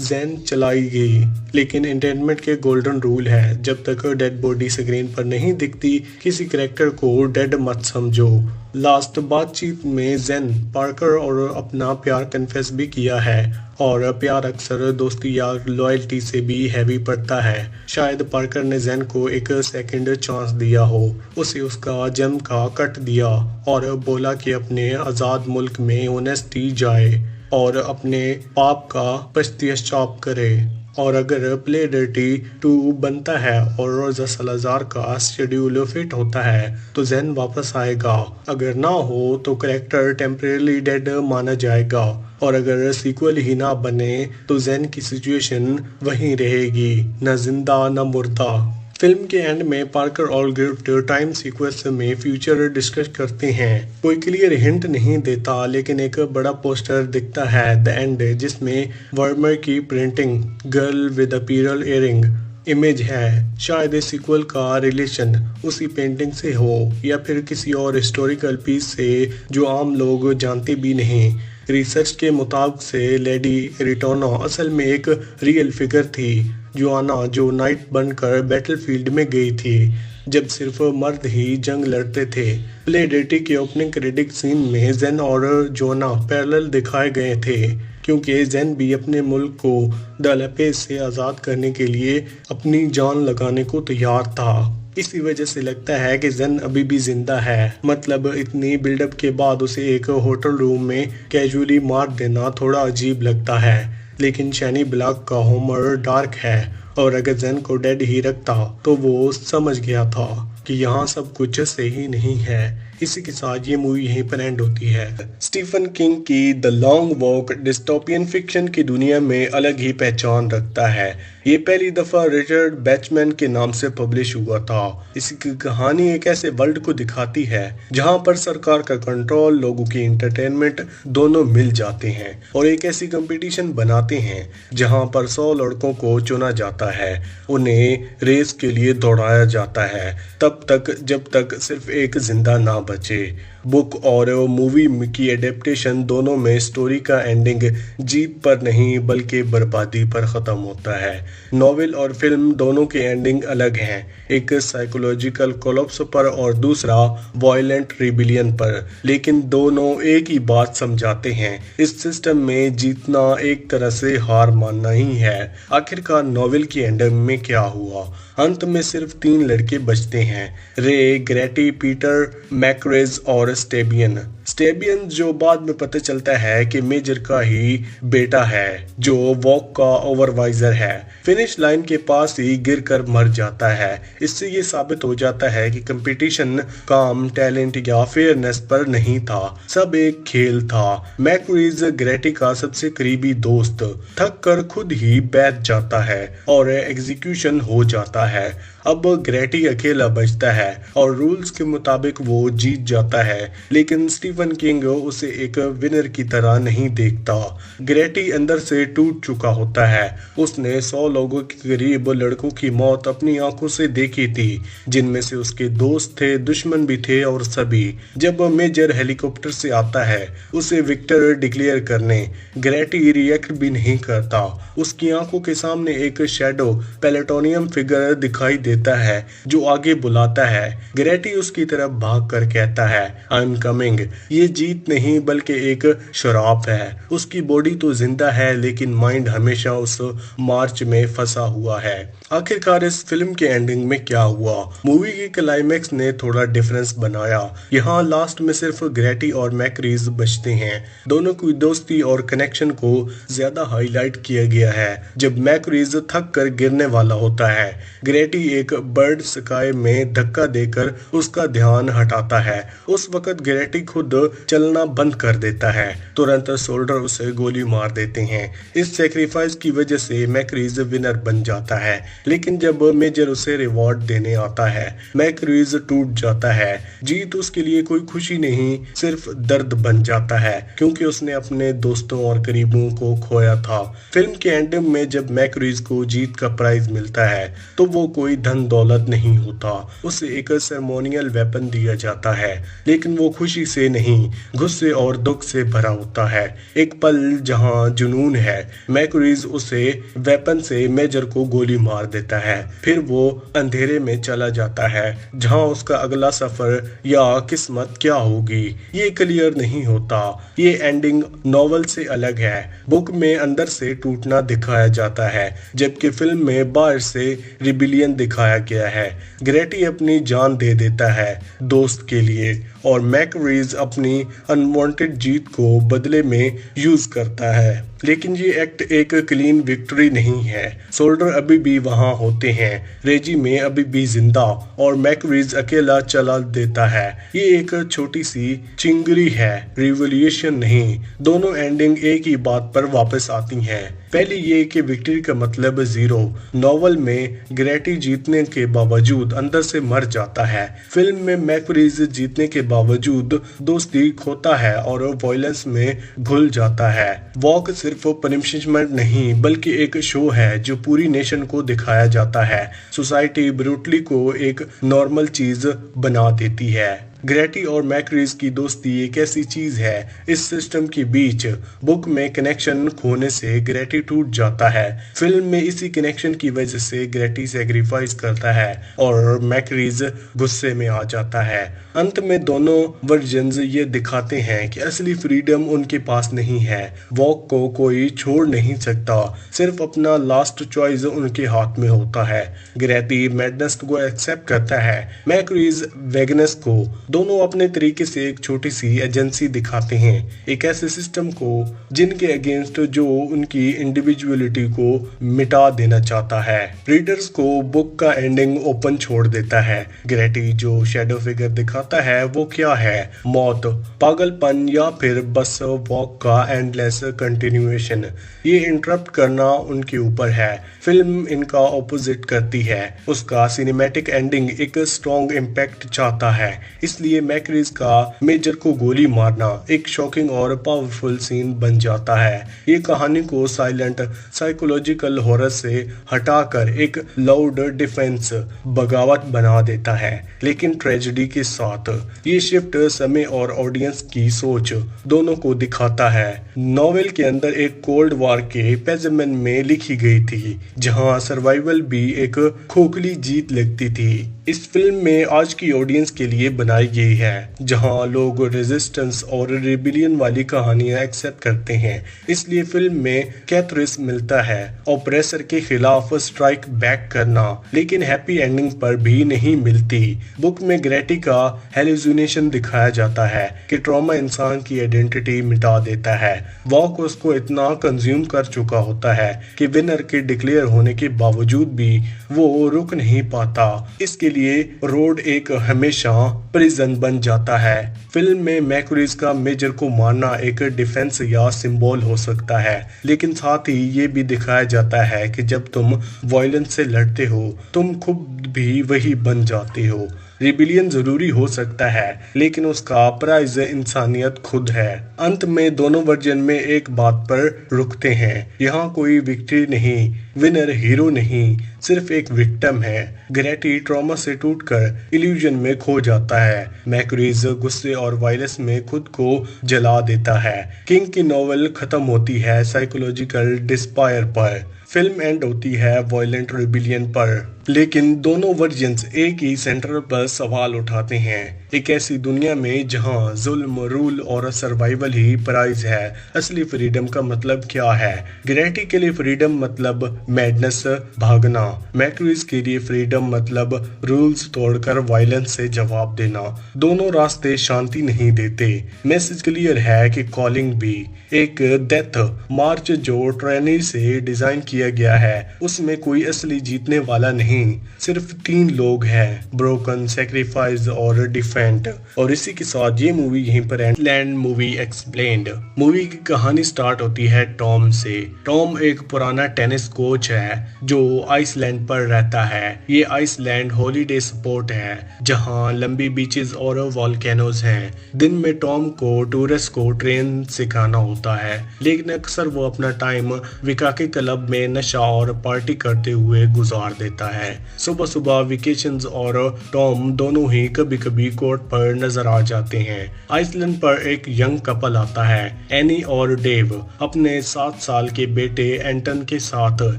जेन चलाई गई, लेकिन एंटरटेनमेंट के गोल्डन रूल है, जब तक डेड बॉडी स्क्रीन पर नहीं दिखती किसी कैरेक्टर को डेड मत समझो। लास्ट बातचीत में जेन पार्कर और अपना प्यार कन्फेस भी किया है और प्यार अक्सर दोस्ती या लॉयल्टी से भी हैवी पड़ता है। शायद पार्कर ने जेन को एक सेकंड चांस दिया हो, उसे उसका जेम का कट दिया और बोला कि अपने आज़ाद मुल्क में ऑनेस्टी जाए और अपने पाप का पश्चाताप करे। और अगर प्ले डर्टी 2 बनता है और रोजा सलाजार का शेड्यूल फिट होता है तो जेन वापस आएगा। अगर ना हो तो कैरेक्टर टेम्परेली डेड माना जाएगा और अगर सीक्वल ही ना बने तो जेन की सिचुएशन वहीं रहेगी, न जिंदा न मुर्दा। फिल्म के एंड में पार्कर और ग्रिफ्ट टाइम सीक्वेंस में फ्यूचर डिस्कस करते हैं। कोई क्लियर हिंट नहीं देता, लेकिन एक बड़ा पोस्टर दिखता है द एंड जिसमें वर्मर की printing girl with a pearl earring image है। शायद इस सीक्वल का रिलेशन उसी पेंटिंग से हो या फिर किसी और हिस्टोरिकल पीस से जो आम लोग जानते भी नहीं। रिसर्च के मुताबिक से लेडी रिटोना असल में एक रियल फिगर थी, जोआना, जो नाइट बनकर बैटलफील्ड में गई थी जब सिर्फ मर्द ही जंग लड़ते थे। प्ले डेटी के ओपनिंग क्रेडिट सीन में जेन और जोना पैरेलल दिखाए गए थे, क्योंकि जेन भी अपने मुल्क को डालापेज से आज़ाद करने के लिए अपनी जान लगाने को तैयार था। इसी वजह से लगता है कि जेन अभी भी जिंदा है। मतलब इतनी बिल्डअप के बाद उसे एक होटल रूम में कैजुअली मार देना थोड़ा अजीब लगता है। लेकिन शैनी ब्लॉक का होमर डार्क है और अगर जेन को डेड ही रखता तो वो समझ गया था कि यहाँ सब कुछ सही नहीं है। इसी के साथ ये मूवी यहीं पर एंड होती है। स्टीफन किंग की the long walk dystopian fiction की दुनिया में अलग ही पहचान रखता है। ये पहली दफा रिचर्ड बैचमैन के नाम से पब्लिश हुआ था। इसकी कहानी एक ऐसे वर्ल्ड को दिखाती है जहां पर सरकार का कंट्रोल, लोगों की एंटरटेनमेंट दोनों मिल जाते हैं और एक ऐसी कंपटीशन बनाते हैं जहां पर 100 लड़कों को चुना जाता है। उन्हें रेस के लिए दौड़ाया जाता है तब तक जब तक सिर्फ एक जिंदा ना बचे। बुक और मूवी की एडेप्टेशन दोनों में स्टोरी का एंडिंग जीत पर नहीं बल्कि बर्बादी पर ख़त्म होता है। नॉवेल और फिल्म दोनों के एंडिंग अलग हैं, एक साइकोलॉजिकल कोलैप्स पर और दूसरा वायलेंट रिबिलियन पर, लेकिन दोनों एक ही बात समझाते हैं। इस सिस्टम में जीतना एक तरह से हार मानना ही है। आखिरकार नॉवेल की एंडिंग में क्या हुआ? अंत में सिर्फ 3 लड़के बचते हैं, रे, ग्रेटी, पीटर, मैकरेज और स्टेबियन जो बाद में पता चलता है कि मेजर का ही बेटा है जो वॉक का ओवरवाइजर है। फिनिश लाइन के पास ही गिरकर मर जाता है। इससे ये साबित हो जाता है कि कंपटीशन काम, टैलेंट या फेयरनेस पर नहीं था, सब एक खेल था। मैकरीज ग्रेटी का सबसे करीबी दोस्त थक कर खुद ही बैठ जाता है और एग्जीक्यूशन हो जाता है। अब ग्रेटी अकेला बचता है और रूल्स के मुताबिक वो जीत जाता है, लेकिन स्टीफन किंग उसे एक विनर की तरह नहीं देखता। ग्रेटी अंदर से टूट चुका होता है। उसने 100 लोगों के करीब लड़कों की मौत अपनी आंखों से देखी थी, जिनमें से उसके दोस्त थे, दुश्मन भी थे और सभी। जब मेजर हेलीकॉप्टर से आता है उसे विक्टर डिक्लेयर करने, ग्रेटी रिएक्ट भी नहीं करता। उसकी आंखों के सामने एक शैडो प्लेटोनियम फिगर दिखाई देता है जो आगे बुलाता है। ग्रेटी उसकी तरफ भाग कर कहता है, आई एम कमिंग। ये जीत नहीं बल्कि एक शराप है। उसकी बॉडी तो जिंदा है लेकिन माइंड हमेशा उस मार्च में फंसा हुआ है। आखिरकार इस फिल्म के एंडिंग में क्या हुआ? मूवी के क्लाइमैक्स ने थोड़ा डिफरेंस बनाया। यहाँ लास्ट में सिर्फ ग्रेटी और मैकरीज बचते हैं। दोनों की दोस्ती और कनेक्शन को ज्यादा हाईलाइट किया गया है। जब मैकरीज थक कर गिरने वाला होता है, ग्रेटी एक बर्ड स्काई में धक्का देकर उसका ध्यान हटाता है। उस वक्त ग्रेटी खुद चलना बंद कर देता है। तुरंत सोल्डर उसे गोली मार देते हैं। इस सेक्रीफाइस की वजह से मैकरीज विनर बन जाता है, लेकिन जब मेजर उसे रिवॉर्ड देने आता है मैकरीज टूट जाता है। जीत उसके लिए कोई खुशी नहीं, सिर्फ दर्द बन जाता है क्योंकि उसने अपने दोस्तों और करीबों को खोया था। फिल्म के एंड में जब मैकरीज को जीत का प्राइज मिलता है तो वो कोई धन दौलत नहीं होता, उसे एक सेरेमोनियल वेपन दिया जाता है, लेकिन वो खुशी से नहीं, गुस्से और दुख से भरा होता है। एक पल जहां जुनून है। मैकरीज उसे वेपन से मेजर को गोली मार देता है, फिर वो अंधेरे में चला जाता है जहां उसका अगला सफर या किस्मत क्या होगी ये क्लियर नहीं होता। ये एंडिंग नॉवल से अलग है। बुक में अंदर से टूटना दिखाया जाता है जबकि फिल्म में बाहर से रिबिलियन दिखाया गया है। ग्रेटी अपनी जान दे देता है दोस्त के लिए और मैकरीज अपनी अनवांटेड जीत को बदले में यूज करता है। लेकिन ये एक्ट एक क्लीन विक्ट्री नहीं है। सोल्डर अभी भी वहां होते हैं, रेजी में अभी भी जिंदा और मैकरीज अकेला चला देता है। ये एक छोटी सी चिंगरी है, रिवॉल्यूशन नहीं। दोनों एंडिंग एक ही बात पर वापस आती हैं। पहली ये कि विक्ट्री का मतलब 0। नॉवल में ग्रेटी जीतने के बावजूद अंदर से मर जाता है। फिल्म में मैकरीज जीतने के बावजूद दोस्ती खोता है और वायलेंस में घुल जाता है। वॉक सिर्फ पनिशमेंट नहीं बल्कि एक शो है जो पूरी नेशन को दिखाया जाता है। सोसाइटी ब्रूटली को एक नॉर्मल चीज बना देती है। ग्रेटी और मैकरीज की दोस्ती एक ऐसी चीज है इस सिस्टम के बीच बुक में कनेक्शन खोने से ग्रेटी टूट जाता है। फिल्म में इसी कनेक्शन की वजह से ग्रेटी सैक्रिफाइस करता है और मैकरीज गुस्से में आ जाता है। अंत में दोनों वर्जन्स ये दिखाते हैं कि असली फ्रीडम उनके पास नहीं है। वॉक को कोई छोड़ नहीं सकता, सिर्फ अपना लास्ट चॉइस उनके हाथ में होता है। ग्रेटी मैडनेस को एक्सेप्ट करता है, मैकरीज वेगनेस को। दोनों अपने तरीके से एक छोटी सी एजेंसी दिखाते हैं, एक ऐसे सिस्टम को जिनके अगेंस्ट जो उनकी इंडिविजुअलिटी को मिटा देना चाहता है। रीडर्स को बुक का एंडिंग ओपन छोड़ देता है। ग्रेटी जो शैडो फिगर दिखाता है वो क्या है, मौत, पागलपन या फिर बस वॉक का एंडलेस कंटिन्यूएशन। ये इंटरप्ट करना उनके ऊपर है। फिल्म इनका ऑपोजिट करती है। उसका सिनेमैटिक एंडिंग एक स्ट्रॉन्ग इम्पैक्ट चाहता है, इसलिए मैकरीज का मेजर को गोली मारना एक शॉकिंग और पावरफुल सीन बन जाता है। ये कहानी को साइलेंट साइकोलॉजिकल हॉरर से हटाकर एक लाउड डिफेंस बगावत बना देता है, लेकिन ट्रेजेडी के साथ। ये शिफ्ट समय और ऑडियंस की सोच दोनों को दिखाता है। नॉवेल के अंदर एक कोल्ड वॉर के पेजमेंट में लिखी गई थी, जहां सर्वाइवल भी एक खोखली जीत लगती थी। इस फिल्म में आज की ऑडियंस के लिए बनाई गई है, जहां लोग रेजिस्टेंस और रिबिलियन वाली कहानियां एक्सेप्ट करते हैं। इसलिए फिल्म में कैथरिस मिलता है, ऑपरेसर के खिलाफ स्ट्राइक बैक करना, लेकिन हैप्पी एंडिंग पर भी नहीं मिलती। बुक में ग्रेटी का हेलुसिनेशन दिखाया जाता है कि ट्रॉमा इंसान की आइडेंटिटी मिटा देता है। वॉक उसको इतना कंज्यूम कर चुका होता है कि विनर के डिक्लेयर होने के बावजूद भी वो रुक नहीं पाता। इसके लिए रोड एक हमेशा प्रिजन बन जाता है। फिल्म में मैकरीज का मेजर को मारना एक डिफेंस या सिंबल हो सकता है, लेकिन साथ ही ये भी दिखाया जाता है कि जब तुम वायलेंस से लड़ते हो तुम खुद भी वही बन जाते हो। रिबिलियन जरूरी हो सकता है, लेकिन उसका प्राइज इंसानियत खुद है। अंत में दोनों वर्जन में एक बात पर रुकते हैं, यहाँ कोई विक्ट्री नहीं, विनर हीरो नहीं, सिर्फ एक विक्टिम है। ग्रेटी ट्रॉमा से टूटकर इल्यूजन में खो जाता है। मैकरीज गुस्से और वायलेंस में खुद को जला देता है। किंग की नॉवेल खत्म होती है साइकोलॉजिकल डिस्पायर पर, फिल्म एंड होती है वायलेंट रिबिलियन पर। लेकिन दोनों वर्जन्स एक ही सेंट्रल पर सवाल उठाते हैं, एक ऐसी दुनिया में जहां जुल्म, रूल और सर्वाइवल ही प्राइज है, असली फ्रीडम का मतलब क्या है? ग्रेटी के लिए फ्रीडम मतलब मैडनेस, भागना। मैकरीज के लिए फ्रीडम मतलब रूल्स तोड़कर वायलेंस से जवाब देना। दोनों रास्ते शांति नहीं देते। मैसेज क्लियर है कि कॉलिंग भी एक डेथ मार्च जो ट्रेनी से डिजाइन किया गया है, उसमें कोई असली जीतने वाला नहीं, सिर्फ 3 लोग हैं, ब्रोकन, सैक्रिफाइस और डिफेंट। और इसी के साथ ये मूवी यहीं पर and. Land movie explained. Movie की कहानी स्टार्ट होती है टॉम से। टॉम एक पुराना टेनिस कोच है जो आइसलैंड पर रहता है। ये आइसलैंड हॉलीडे स्पॉट है जहां लंबी बीचेस और वॉल्केनोज हैं। दिन में टॉम को टूरिस्ट को ट्रेन सिखाना होता है, लेकिन अक्सर वो अपना टाइम विकाके क्लब में नशा और पार्टी करते हुए गुजार देता है। सुबह सुबह वेकेशंस और टॉम दोनों ही कभी कभी कोर्ट पर नजर आ जाते हैं। आइसलैंड पर एक यंग कपल आता है, एनी और डेव, अपने 7 साल के बेटे एंटन के साथ।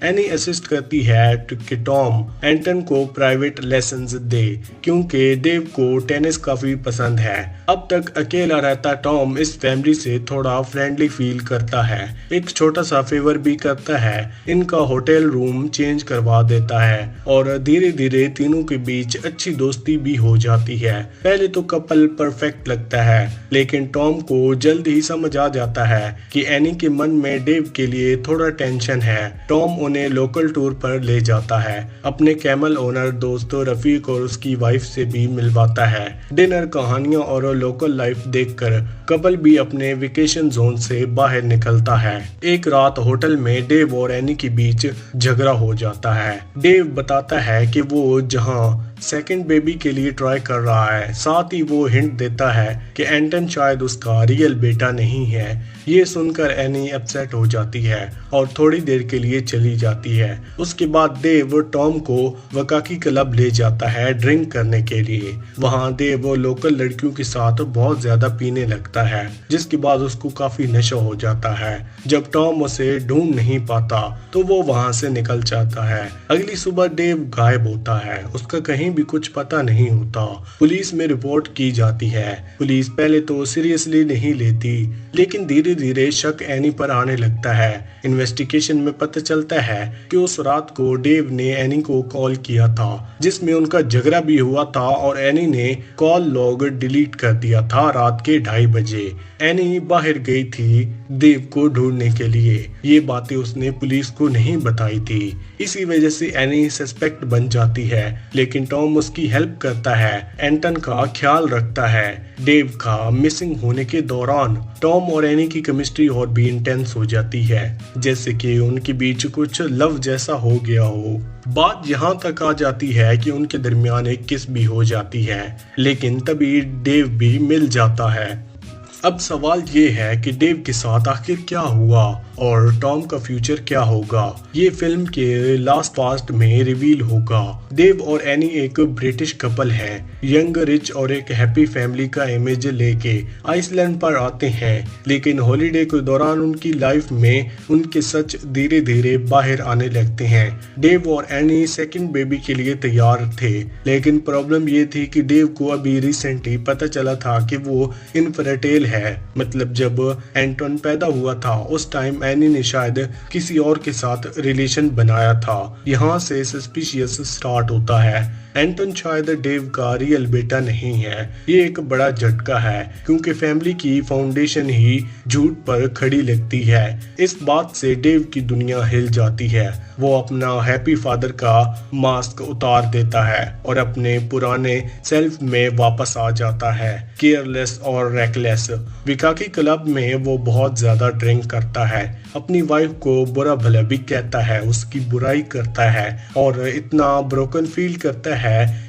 एनी असिस्ट करती है कि टॉम एंटन को प्राइवेट लेसन्स दे, क्योंकि डेव को टेनिस काफी पसंद है। अब तक अकेला रहता टॉम इस फैमिली से थोड़ा फ्रेंडली फील करता है, एक छोटा सा फेवर भी करता है, इनका होटल रूम चेंज करवा देता है और धीरे धीरे तीनों के बीच अच्छी दोस्ती भी हो जाती है। पहले तो कपल परफेक्ट लगता है, लेकिन टॉम को जल्द ही समझ आ जाता है कि एनी के मन में डेव के लिए थोड़ा टेंशन है। टॉम उन्हें लोकल टूर पर ले जाता है, अपने कैमल ओनर दोस्त रफीक और उसकी वाइफ से भी मिलवाता है। डिनर, कहानियां और लोकल लाइफ देखकर कपल भी अपने वेकेशन जोन से बाहर निकलता है। एक रात होटल में डेव और एनी के बीच झगड़ा हो जाता है। डेव बताता है कि वो जहां सेकंड बेबी के लिए ट्राई कर रहा है। साथ ही वो हिंट देता है कि एंटन शायद उसका रियल बेटा नहीं है। ये सुनकर एनी अपसेट हो जाती है और थोड़ी देर के लिए चली जाती है। उसके बाद देव टॉम को वकाकी क्लब ले जाता है ड्रिंक करने के लिए। वहाँ देव लोकल लड़कियों के साथ बहुत ज्यादा पीने लगता है, जिसके बाद उसको काफी नशा हो जाता है। जब टॉम उसे ढूंढ नहीं पाता तो वो वहाँ से निकल जाता है। अगली सुबह देव गायब होता है, उसका कहीं भी कुछ पता नहीं होता। पुलिस में रिपोर्ट की जाती है। पुलिस पहले तो सीरियसली नहीं लेती, लेकिन धीरे धीरे शक एनी पर आने लगता है। इन्वेस्टिगेशन में पता चलता है कि उस रात को डेव ने एनी को कॉल किया था, जिसमें उनका झगड़ा भी हुआ था और एनी ने कॉल लॉग डिलीट कर दिया था रात के 2:30 बजे। एनी बाहर गई थी देव को ढूंढने के लिए। ये बातें उसने पुलिस को नहीं बताई थी, इसी वजह से एनी सस्पेक्ट बन जाती है। लेकिन टॉम उसकी हेल्प करता है, एंटन का ख्याल रखता है। डेव का मिसिंग होने के दौरान टॉम और एनी की केमिस्ट्री और भी इंटेंस हो जाती है, जैसे कि उनके बीच कुछ लव जैसा हो गया हो। बात यहाँ तक आ जाती है कि उनके दरमियान एक किस भी हो जाती है, लेकिन तभी डेव भी मिल जाता है। अब सवाल ये है कि डेव के साथ आखिर क्या हुआ और टॉम का फ्यूचर क्या होगा। ये फिल्म के लास्ट पार्ट में रिवील होगा। डेव और एनी एक ब्रिटिश कपल है, यंग रिच और एक हैप्पी फैमिली का इमेज लेके आइसलैंड पर आते हैं। लेकिन हॉलीडे के दौरान उनकी लाइफ में उनके सच धीरे धीरे बाहर आने लगते हैं। डेव और एनी सेकंड बेबी के लिए तैयार थे, लेकिन प्रॉब्लम ये थी कि डेव को अभी रिसेंटली पता चला था कि वो इनफर्टाइल है। मतलब जब एंटन पैदा हुआ था उस टाइम एनी ने शायद किसी और के साथ रिलेशन बनाया था। यहाँ से सस्पिशियस स्टार्ट होता है। एंटन शायद डेव का रियल बेटा नहीं है। ये एक बड़ा झटका है, क्योंकि फैमिली की फाउंडेशन ही झूठ पर खड़ी लगती है। इस बात से डेव की दुनिया हिल जाती है। वो अपना हैप्पी फादर का मास्क उतार देता है और अपने पुराने सेल्फ में वापस आ जाता है, केयरलेस और रेकलेस। विकाकी क्लब में वो बहुत ज्यादा ड्रिंक करता है, अपनी वाइफ को बुरा भला भी कहता है, उसकी बुराई करता है और इतना ब्रोकन फील करता है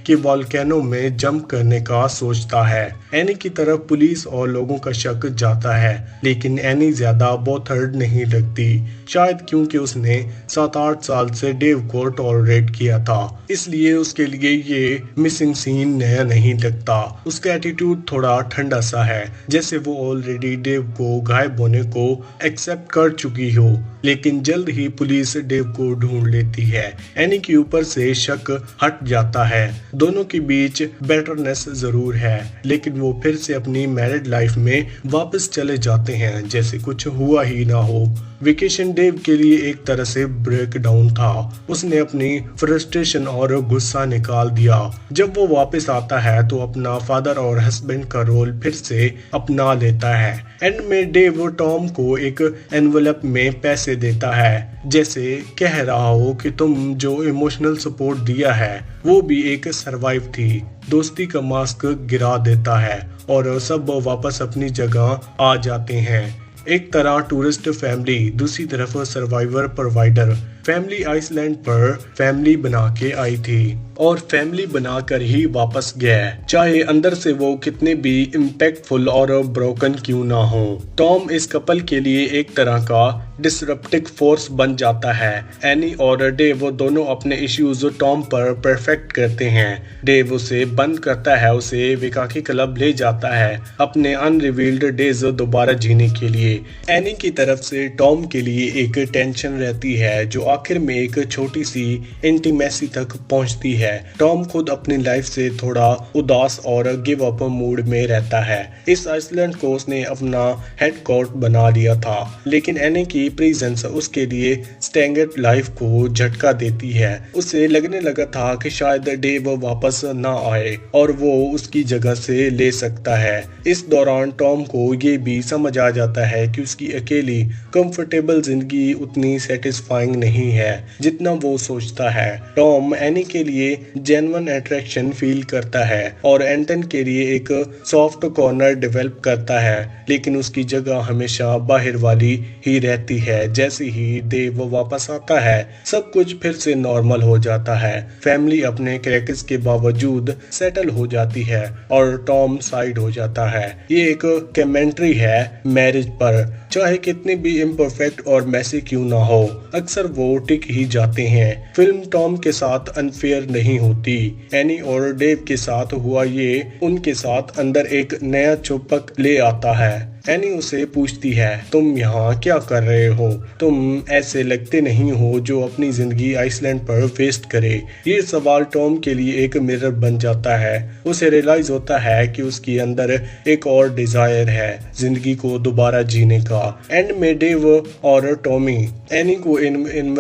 कि वॉल्केनो में जंप करने का सोचता है। एनी की तरफ पुलिस और लोगों का शक जाता है, लेकिन एनी ज्यादा बोथर्ड नहीं लगती, शायद क्योंकि उसने 7-8 साल से डेव को टॉलरेट किया था, इसलिए उसके लिए ये मिसिंग सीन नया नहीं लगता। उसका एटीट्यूड थोड़ा ठंडा सा है, जैसे वो ऑलरेडी डेव को गायब होने को एक्सेप्ट कर चुकी हो। लेकिन जल्द ही पुलिस डेव को ढूंढ लेती है। एनी के ऊपर से शक हट जाता है। दोनों के बीच बेटरनेस जरूर है, लेकिन वो फिर से अपनी मैरिड लाइफ में वापस चले जाते हैं, जैसे कुछ हुआ ही ना हो। वेकेशन डेव के लिए एक तरह से ब्रेक डाउन था। उसने अपनी फ्रस्ट्रेशन और गुस्सा निकाल दिया। जब वो वापस आता है तो अपना फादर और हस्बैंड का रोल फिर से अपना लेता है। एंड में डेव टॉम को एक एनवेलप में पैसे देता है, जैसे कह रहा हो कि तुम जो इमोशनल सपोर्ट दिया है वो भी एक सरवाइव थी। दोस्ती का मास्क गिरा देता है और सब वापस अपनी जगह आ जाते हैं। एक तरह टूरिस्ट फैमिली, दूसरी तरफ सर्वाइवर प्रोवाइडर। फैमिली आइसलैंड पर फैमिली बना के आई थी और फैमिली बनाकर ही वापस गया, चाहे अंदर से वो कितने भी इम्पैक्टफुल और ब्रोकन क्यों ना हो। टॉम इस कपल के लिए एक तरह का डिसरप्टिव फोर्स बन जाता है। एनी और डेव दोनों अपने इश्यूज टॉम पर परफेक्ट करते हैं। डेव उसे बंद करता है, उसे विकाकी क्लब ले जाता है अपने अनरिवील्ड डेज दोबारा जीने के लिए। एनी की तरफ से टॉम के लिए एक टेंशन रहती है, जो आखिर में एक छोटी सी इंटीमेसी तक पहुंचती है। टॉम खुद अपनी लाइफ से थोड़ा उदास और गिव अप मूड में रहता है। इस आइसलैंड को उसने अपना हेडक्वार्टर बना लिया था, लेकिन एनी की प्रेजेंस उसके लिए स्टैंडर्ड लाइफ को झटका देती है। उसे लगने लगा था कि शायद डेव वापस ना आए और वो उसकी जगह से ले सकता है। इस दौरान टॉम को ये भी समझ आ जाता है कि उसकी अकेली कंफर्टेबल जिंदगी उतनी सेटिस्फाइंग नहीं है जितना वो सोचता है। टॉम एनी के लिए जेन्युइन अट्रैक्शन फील करता है और एंटन के लिए एक सॉफ्ट कॉर्नर डेवलप करता है, लेकिन उसकी जगह हमेशा बाहर वाली ही रहती है। जैसे ही देव वापस आता है सब कुछ फिर से नॉर्मल हो जाता है। फैमिली अपने क्रैक्स के बावजूद सेटल हो जाती है और टॉम साइड हो जाता है। ये एक कमेंट्री है मैरिज पर, चाहे कितनी भी इम्परफेक्ट और मैसी क्यों ना हो, अक्सर वो टिक ही जाते हैं। फिल्म टॉम के साथ अनफेयर नहीं होती। एनी और डेव के साथ हुआ ये उनके साथ अंदर एक नया चुपक ले आता है। एनी उसे पूछती है, तुम यहाँ क्या कर रहे हो? तुम ऐसे लगते नहीं हो जो अपनी जिंदगी आइसलैंड पर वेस्ट करे। ये सवाल टॉम के लिए एक मिरर बन जाता है। उसे रियलाइज होता है कि उसके अंदर एक और डिजायर है, जिंदगी को दोबारा जीने का। एंड में डेव और टॉमी एनी को इन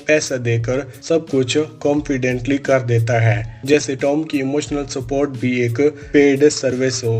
पैसा देकर सब कुछ कॉन्फिडेंटली कर देता है, जैसे टॉम की इमोशनल सपोर्ट भी एक पेड सर्विस हो।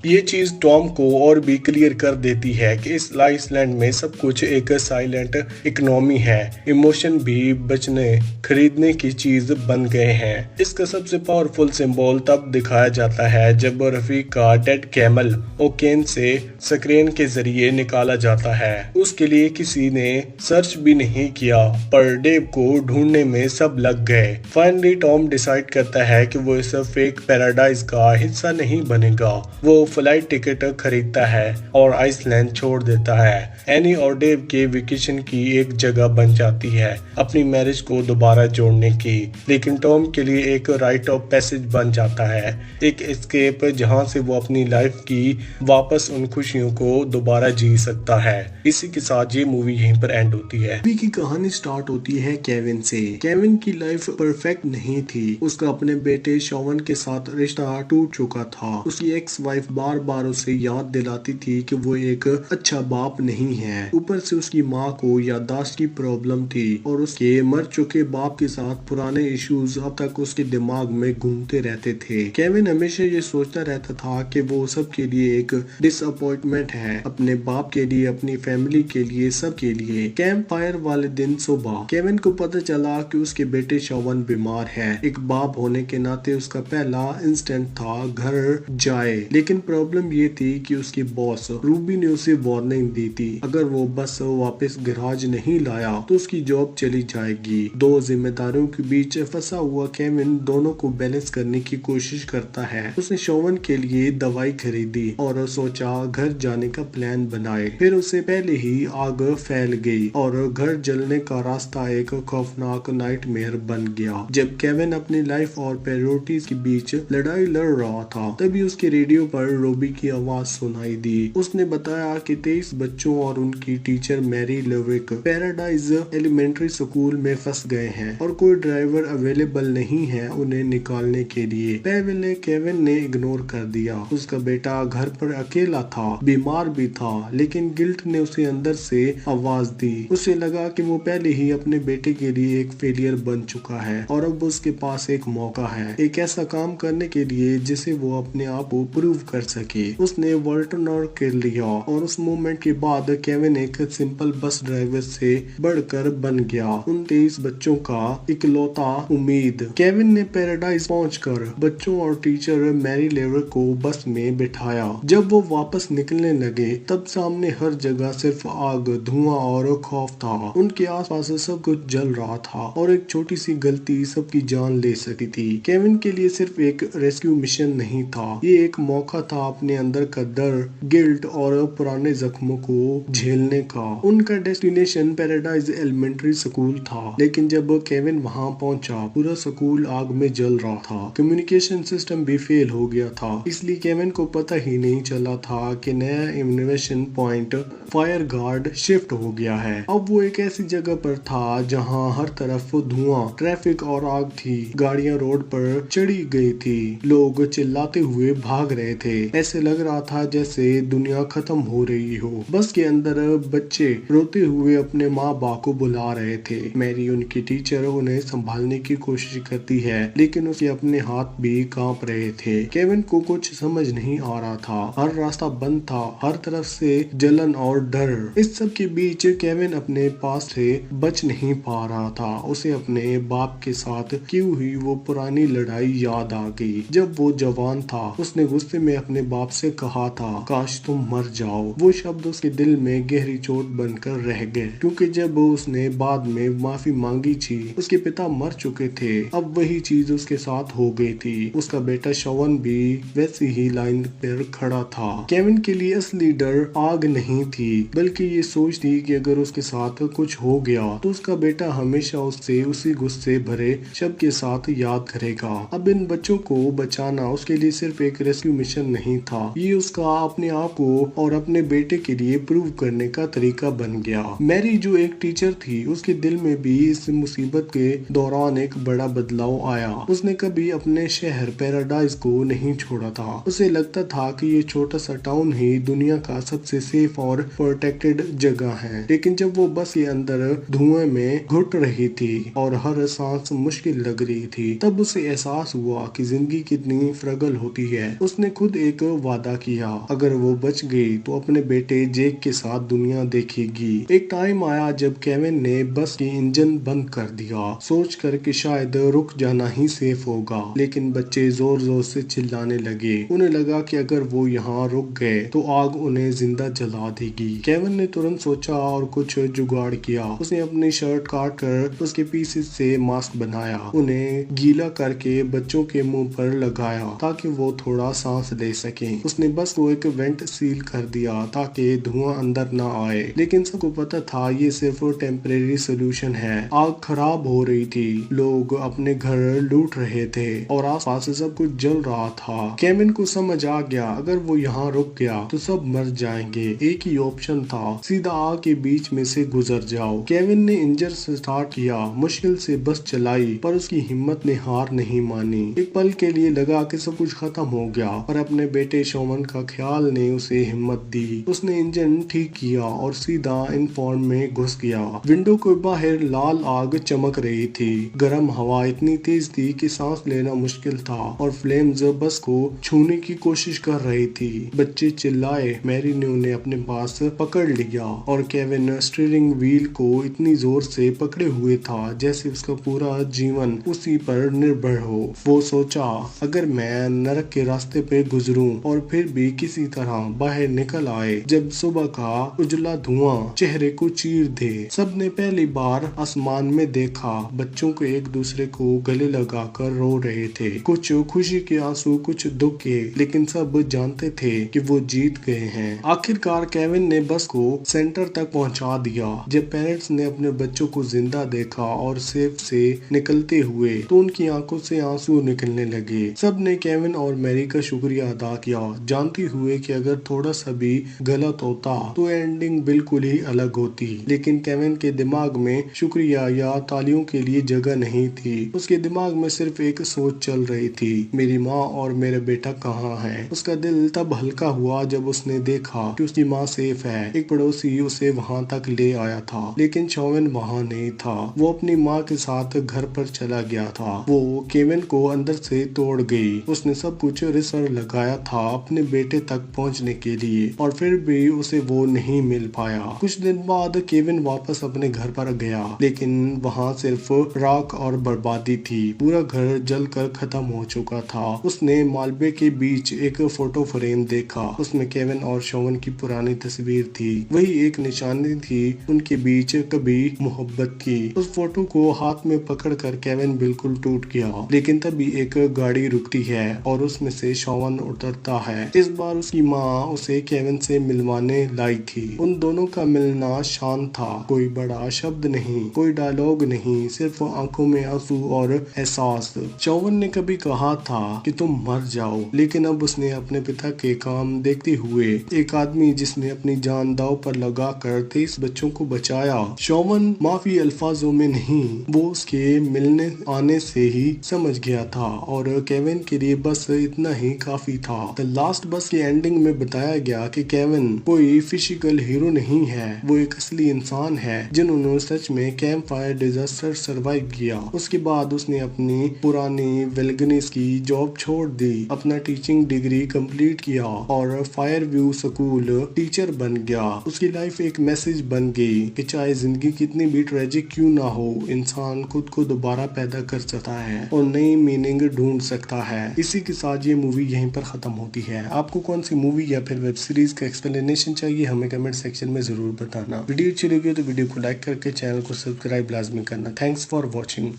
ये चीज टॉम को और भी क्लियर कर देती है कि इस आइसलैंड में सब कुछ एक साइलेंट इकोनॉमी है। इमोशन भी बचने खरीदने की चीज बन गए हैं। इसका सबसे पावरफुल सिंबल तब दिखाया जाता है जब रफीक का डेड कैमल ओकेन से स्क्रीन के जरिए निकाला जाता है। उसके लिए किसी ने सर्च भी नहीं किया, पर डेव को ढूंढने में सब लग गए। फाइनली टॉम डिसाइड करता है कि वो इस फेक पैराडाइज का हिस्सा नहीं बनेगा। वो फ्लाइट टिकट खरीदता है और आइसलैंड छोड़ देता है। एनी और डेव के वेकेशन की एक जगह बन जाती है अपनी मैरिज को दोबारा जोड़ने की, लेकिन टॉम के लिए एक राइट ऑफ पैसेज बन जाता है, एक एस्केप जहां से वो अपनी लाइफ की वापस उन खुशियों को दोबारा जी सकता है। इसी के साथ ये मूवी यहीं पर एंड होती है। मूवी की कहानी स्टार्ट होती है केविन से। केविन की लाइफ परफेक्ट नहीं थी। उसका अपने बेटे शॉवन के साथ रिश्ता टूट चुका था। उसकी एक्स वाइफ बार बार उसे याद दिलाती थी कि वो एक अच्छा बाप नहीं है। ऊपर से उसकी माँ को याददाश्त की प्रॉब्लम थी और उसके मर चुके बाप के साथ पुराने इश्यूज अब तक उसके दिमाग में घूमते रहते थे। केविन हमेशा ये सोचता रहता था कि वो सबके लिए एक डिसअपॉइंटमेंट है, अपने बाप के लिए, अपनी फैमिली के लिए, सब के लिए। कैंप फायर वाले दिन सुबह केविन को पता चला कि उसके बेटे शॉवन बीमार है। एक बाप होने के नाते उसका पहला इंस्टेंट था घर जाए, लेकिन प्रॉब्लम ये थी कि उसकी बॉस रूबी ने उसे वार्निंग दी थी, अगर वो बस वापस गैराज नहीं लाया तो उसकी जॉब चली जाएगी। दो जिम्मेदारियों के बीच फंसा हुआ केविन दोनों को बैलेंस करने की कोशिश करता है। उसने शॉवन के लिए दवाई खरीदी और सोचा घर जाने का प्लान बनाए। फिर उसे पहले ही आग फैल गई और घर जलने का रास्ता एक खौफनाक नाइटमेयर बन गया। जब केविन अपनी लाइफ और प्रायोरिटीज के बीच लड़ाई लड़ रहा था, तभी उसके रेडियो पर रूबी की आवाज सुनाई दी। उसने बताया कि 23 बच्चों और उनकी teacher Mary Levick Paradise Elementary School में फंस गए हैं और कोई ड्राइवर अवेलेबल नहीं है उन्हें निकालने के लिए। पहले केविन ने इग्नोर कर दिया। उसका बेटा घर पर अकेला था, बीमार भी था, लेकिन गिल्ट ने उसे अंदर से आवाज दी। उसे लगा कि वो पहले ही अपने बेटे के लिए एक फेलियर बन चुका है और अब उसके पास एक मौका है, एक ऐसा काम करने के लिए जिसे वो अपने आप को प्रूव कर सके। उसने वॉल्टनर कर लिया और उस मूवमेंट के बाद केविन एक सिंपल बस ड्राइवर से बढ़कर बन गया, उन 23 बच्चों का इकलौता उम्मीद। केविन ने पैराडाइज पहुंचकर बच्चों और टीचर मैरी लेवर को बस में बिठाया। जब वो वापस निकलने लगे तब सामने हर जगह सिर्फ आग, धुआं और खौफ था। उनके आसपास सब कुछ जल रहा था और एक छोटी सी गलती सबकी जान ले सकती थी। केविन के लिए सिर्फ एक रेस्क्यू मिशन नहीं था, ये एक मौका था अपने अंदर का डर, गिल्ट और पुराने जख्मों को झेलने का। उनका डेस्टिनेशन पैराडाइज एलिमेंट्री स्कूल था, लेकिन जब केविन वहां पहुंचा पूरा स्कूल आग में जल रहा था। कम्युनिकेशन सिस्टम भी फेल हो गया था, इसलिए केविन को पता ही नहीं चला था कि नया इन्वेशन पॉइंट फायर गार्ड शिफ्ट हो गया है। अब वो एक ऐसी जगह पर था जहां हर तरफ धुआं, ट्रैफिक और आग थी। गाड़ियां रोड पर चढ़ी गई थी, लोग चिल्लाते हुए भाग रहे थे ऐसे लग रहा था जैसे दुनिया खत्म हो रही हो। बस के अंदर बच्चे रोते हुए अपने माँ बाप को बुला रहे थे। मैरी उनकी टीचर उन्हें संभालने की कोशिश करती है, लेकिन उसके अपने हाथ भी कांप रहे थे। केविन को कुछ समझ नहीं आ रहा था। हर रास्ता बंद था, हर तरफ से जलन और डर। इस सब के बीच केविन अपने पास से बच नहीं पा रहा था। उसे अपने बाप के साथ की हुई वो पुरानी लड़ाई याद आ गई। जब वो जवान था, उसने गुस्से में अपने बाप से कहा था, काश तुम मर जाओ। वो शब्द उसके दिल में गहरी चोट बनकर रह गए, क्योंकि जब उसने बाद में माफी मांगी थी, उसके पिता मर चुके थे। अब वही चीज उसके साथ हो गई थी। उसका बेटा शवन भी वैसी ही लाइन पर खड़ा था। केविन के लिए असली डर आग नहीं थी, बल्कि ये सोच थी कि अगर उसके साथ कुछ हो गया तो उसका बेटा हमेशा उससे उसी गुस्से भरे शब्द के साथ याद करेगा। अब इन बच्चों को बचाना उसके लिए सिर्फ एक रेस्क्यू मिशन नहीं था, ये उसका अपने आप को और अपने बेटे के लिए प्रूव करने का तरीका बन गया। मैरी जो एक टीचर थी, उसके दिल में भी इस मुसीबत के दौरान एक बड़ा बदलाव आया। उसने कभी अपने शहर पैराडाइज को नहीं छोड़ा था। उसे लगता था कि ये छोटा सा टाउन ही दुनिया का सबसे सेफ और प्रोटेक्टेड जगह है। लेकिन जब वो बस के अंदर धुएं में घुट रही थी और हर सांस मुश्किल लग रही थी, तब उसे एहसास हुआ कि जिंदगी कितनी फ्रगल होती है। उसने खुद एक वादा किया, अगर वो बच गई तो अपने बेटे जेक के साथ दुनिया देखेगी। एक टाइम आया जब केविन ने बस की इंजन बंद कर दिया, सोच कर कि शायद रुक जाना ही सेफ होगा। लेकिन बच्चे जोर जोर से चिल्लाने लगे। उन्हें लगा कि अगर वो यहाँ रुक गए तो आग उन्हें जिंदा जला देगी। केविन ने तुरंत सोचा और कुछ जुगाड़ किया। उसने अपनी शर्ट काट कर उसके पीसेस से मास्क बनाया, उन्हें गीला करके बच्चों के मुंह पर लगाया ताकि वो थोड़ा सांस ले सकें। उसने बस को एक वेंट सील कर दिया ताकि धुआं अंदर ना आए, लेकिन सबको पता था ये सिर्फ टेम्परेरी सोल्यूशन है। आग खराब हो रही थी, लोग अपने घर लूट रहे थे और आसपास सब कुछ जल रहा था। केविन को समझ आ गया, अगर वो यहाँ रुक गया तो सब मर जाएंगे। एक ही ऑप्शन था, सीधा आग के बीच में से गुजर जाओ। केविन ने इंजन स्टार्ट किया, मुश्किल से बस चलाई, पर उसकी हिम्मत ने हार नहीं मानी। एक पल के लिए लगा कि सब कुछ खत्म हो गया, पर अपने बेटे शोमन का ख्याल ने उसे हिम्मत दी। उसने इंजन ठीक किया और सीधा इनफॉर्म में घुस गया। विंडो के बाहर लाल आग चमक रही थी। गर्म हवा इतनी तेज थी कि सांस लेना मुश्किल था और फ्लेम्स बस को छूने की कोशिश कर रही थी। बच्चे चिल्लाए। मैरी ने उन्हें अपने पास पकड़ लिया और केविन स्टीयरिंग व्हील को इतनी जोर से पकड़े हुए था जैसे उसका पूरा जीवन उसी पर निर्भर हो। वो सोचा, अगर मैं नरक के रास्ते पे गुजरूं और फिर भी किसी तरह बाहर निकल आए जब सुबह का उजला धुआं चेहरे को चीर दे। सबने पहली बार आसमान में देखा, बच्चों को एक दूसरे को गले लगाकर रो रहे थे, कुछ खुशी के आंसू, कुछ दुख के, लेकिन सब जानते थे कि वो जीत गए हैं। आखिरकार केविन ने बस को सेंटर तक पहुंचा दिया। जब पेरेंट्स ने अपने बच्चों को जिंदा देखा और सेफ से निकलते हुए तो उनकी आंखों से आंसू निकलने लगे। सब ने केविन और मैरी का शुक्रिया अदा किया, जानते हुए कि अगर थोड़ा सा भी गलत होता तो एंडिंग बिल्कुल ही अलग होती। लेकिन केविन के दिमाग में शुक्रिया या तालियों के लिए जगह नहीं थी। उसके दिमाग में सिर्फ एक सोच चल रही थी, मेरी माँ और मेरा बेटा कहाँ है। उसका दिल तब हल्का हुआ जब उसने देखा कि उसकी माँ सेफ है। एक पड़ोसी उसे वहाँ तक ले आया था, लेकिन शोवन वहाँ नहीं था। वो अपनी माँ के साथ घर पर चला गया था। वो केविन को अंदर से तोड़ गई। उसने सब कुछ रिसर्च लगाया था अपने बेटे तक पहुँचने के लिए, और फिर भी उसे वो नहीं मिल पाया। कुछ दिन बाद केविन वापस अपने घर पर गया, लेकिन वहाँ सिर्फ राख और बर्बादी थी। पूरा घर जलकर खत्म हो चुका था। उसने मालबे के बीच एक फोटो फ्रेम देखा। उसमें केविन और शोवन की पुरानी तस्वीर थी। वही एक निशानी थी, उनके बीच कभी मोहब्बत की। उस फोटो को हाथ में पकड़कर केविन बिल्कुल टूट गया। लेकिन तभी एक गाड़ी रुकती है और उसमें से शोवन उतरता है। इस बार उसकी माँ उसे केविन से मिलवाने लाई थी। उन दोनों का मिलना शांत था, कोई बड़ा शब्द नहीं, कोई डायलॉग नहीं, सिर्फ आंखों में आंसू और एहसास। शोवन ने कभी कहा था कि तुम मर जाओ, लेकिन अब उसने अपने पिता के काम देखते हुए, एक आदमी जिसने अपनी जान दांव पर लगाकर 23 बच्चों को बचाया। शोवन माफी अल्फाजों में नहीं, वो उसके मिलने आने से ही समझ गया था, और केविन के लिए बस इतना ही काफी था। द लास्ट बस की एंडिंग में बताया गया कि केविन कोई फिजिकल हीरो नहीं है, वो एक असली इंसान है जिन्होंने सच में कैंप फायर डिजास्टर सर्वाइव किया। उसके बाद उसने अपनी पुरानी वेलगनिस की जॉब छोड़ दी, अपना टीचिंग डिग्री कंप्लीट किया और फायर व्यू स्कूल टीचर बन गया। उसकी लाइफ एक मैसेज बन गई कि चाहे जिंदगी कितनी भी ट्रेजिक क्यों ना हो, इंसान खुद को दोबारा पैदा कर सकता है और नई मीनिंग ढूंढ सकता है। इसी के साथ ये मूवी यहीं पर खत्म होती है। आपको कौन सी मूवी या फिर वेब सीरीज का एक्सप्लेनेशन चाहिए, हमें कमेंट सेक्शन में जरूर बताना। वीडियो अच्छी लगी तो वीडियो को लाइक करके चैनल को सब्सक्राइब लाजमी करना। Thanks for watching.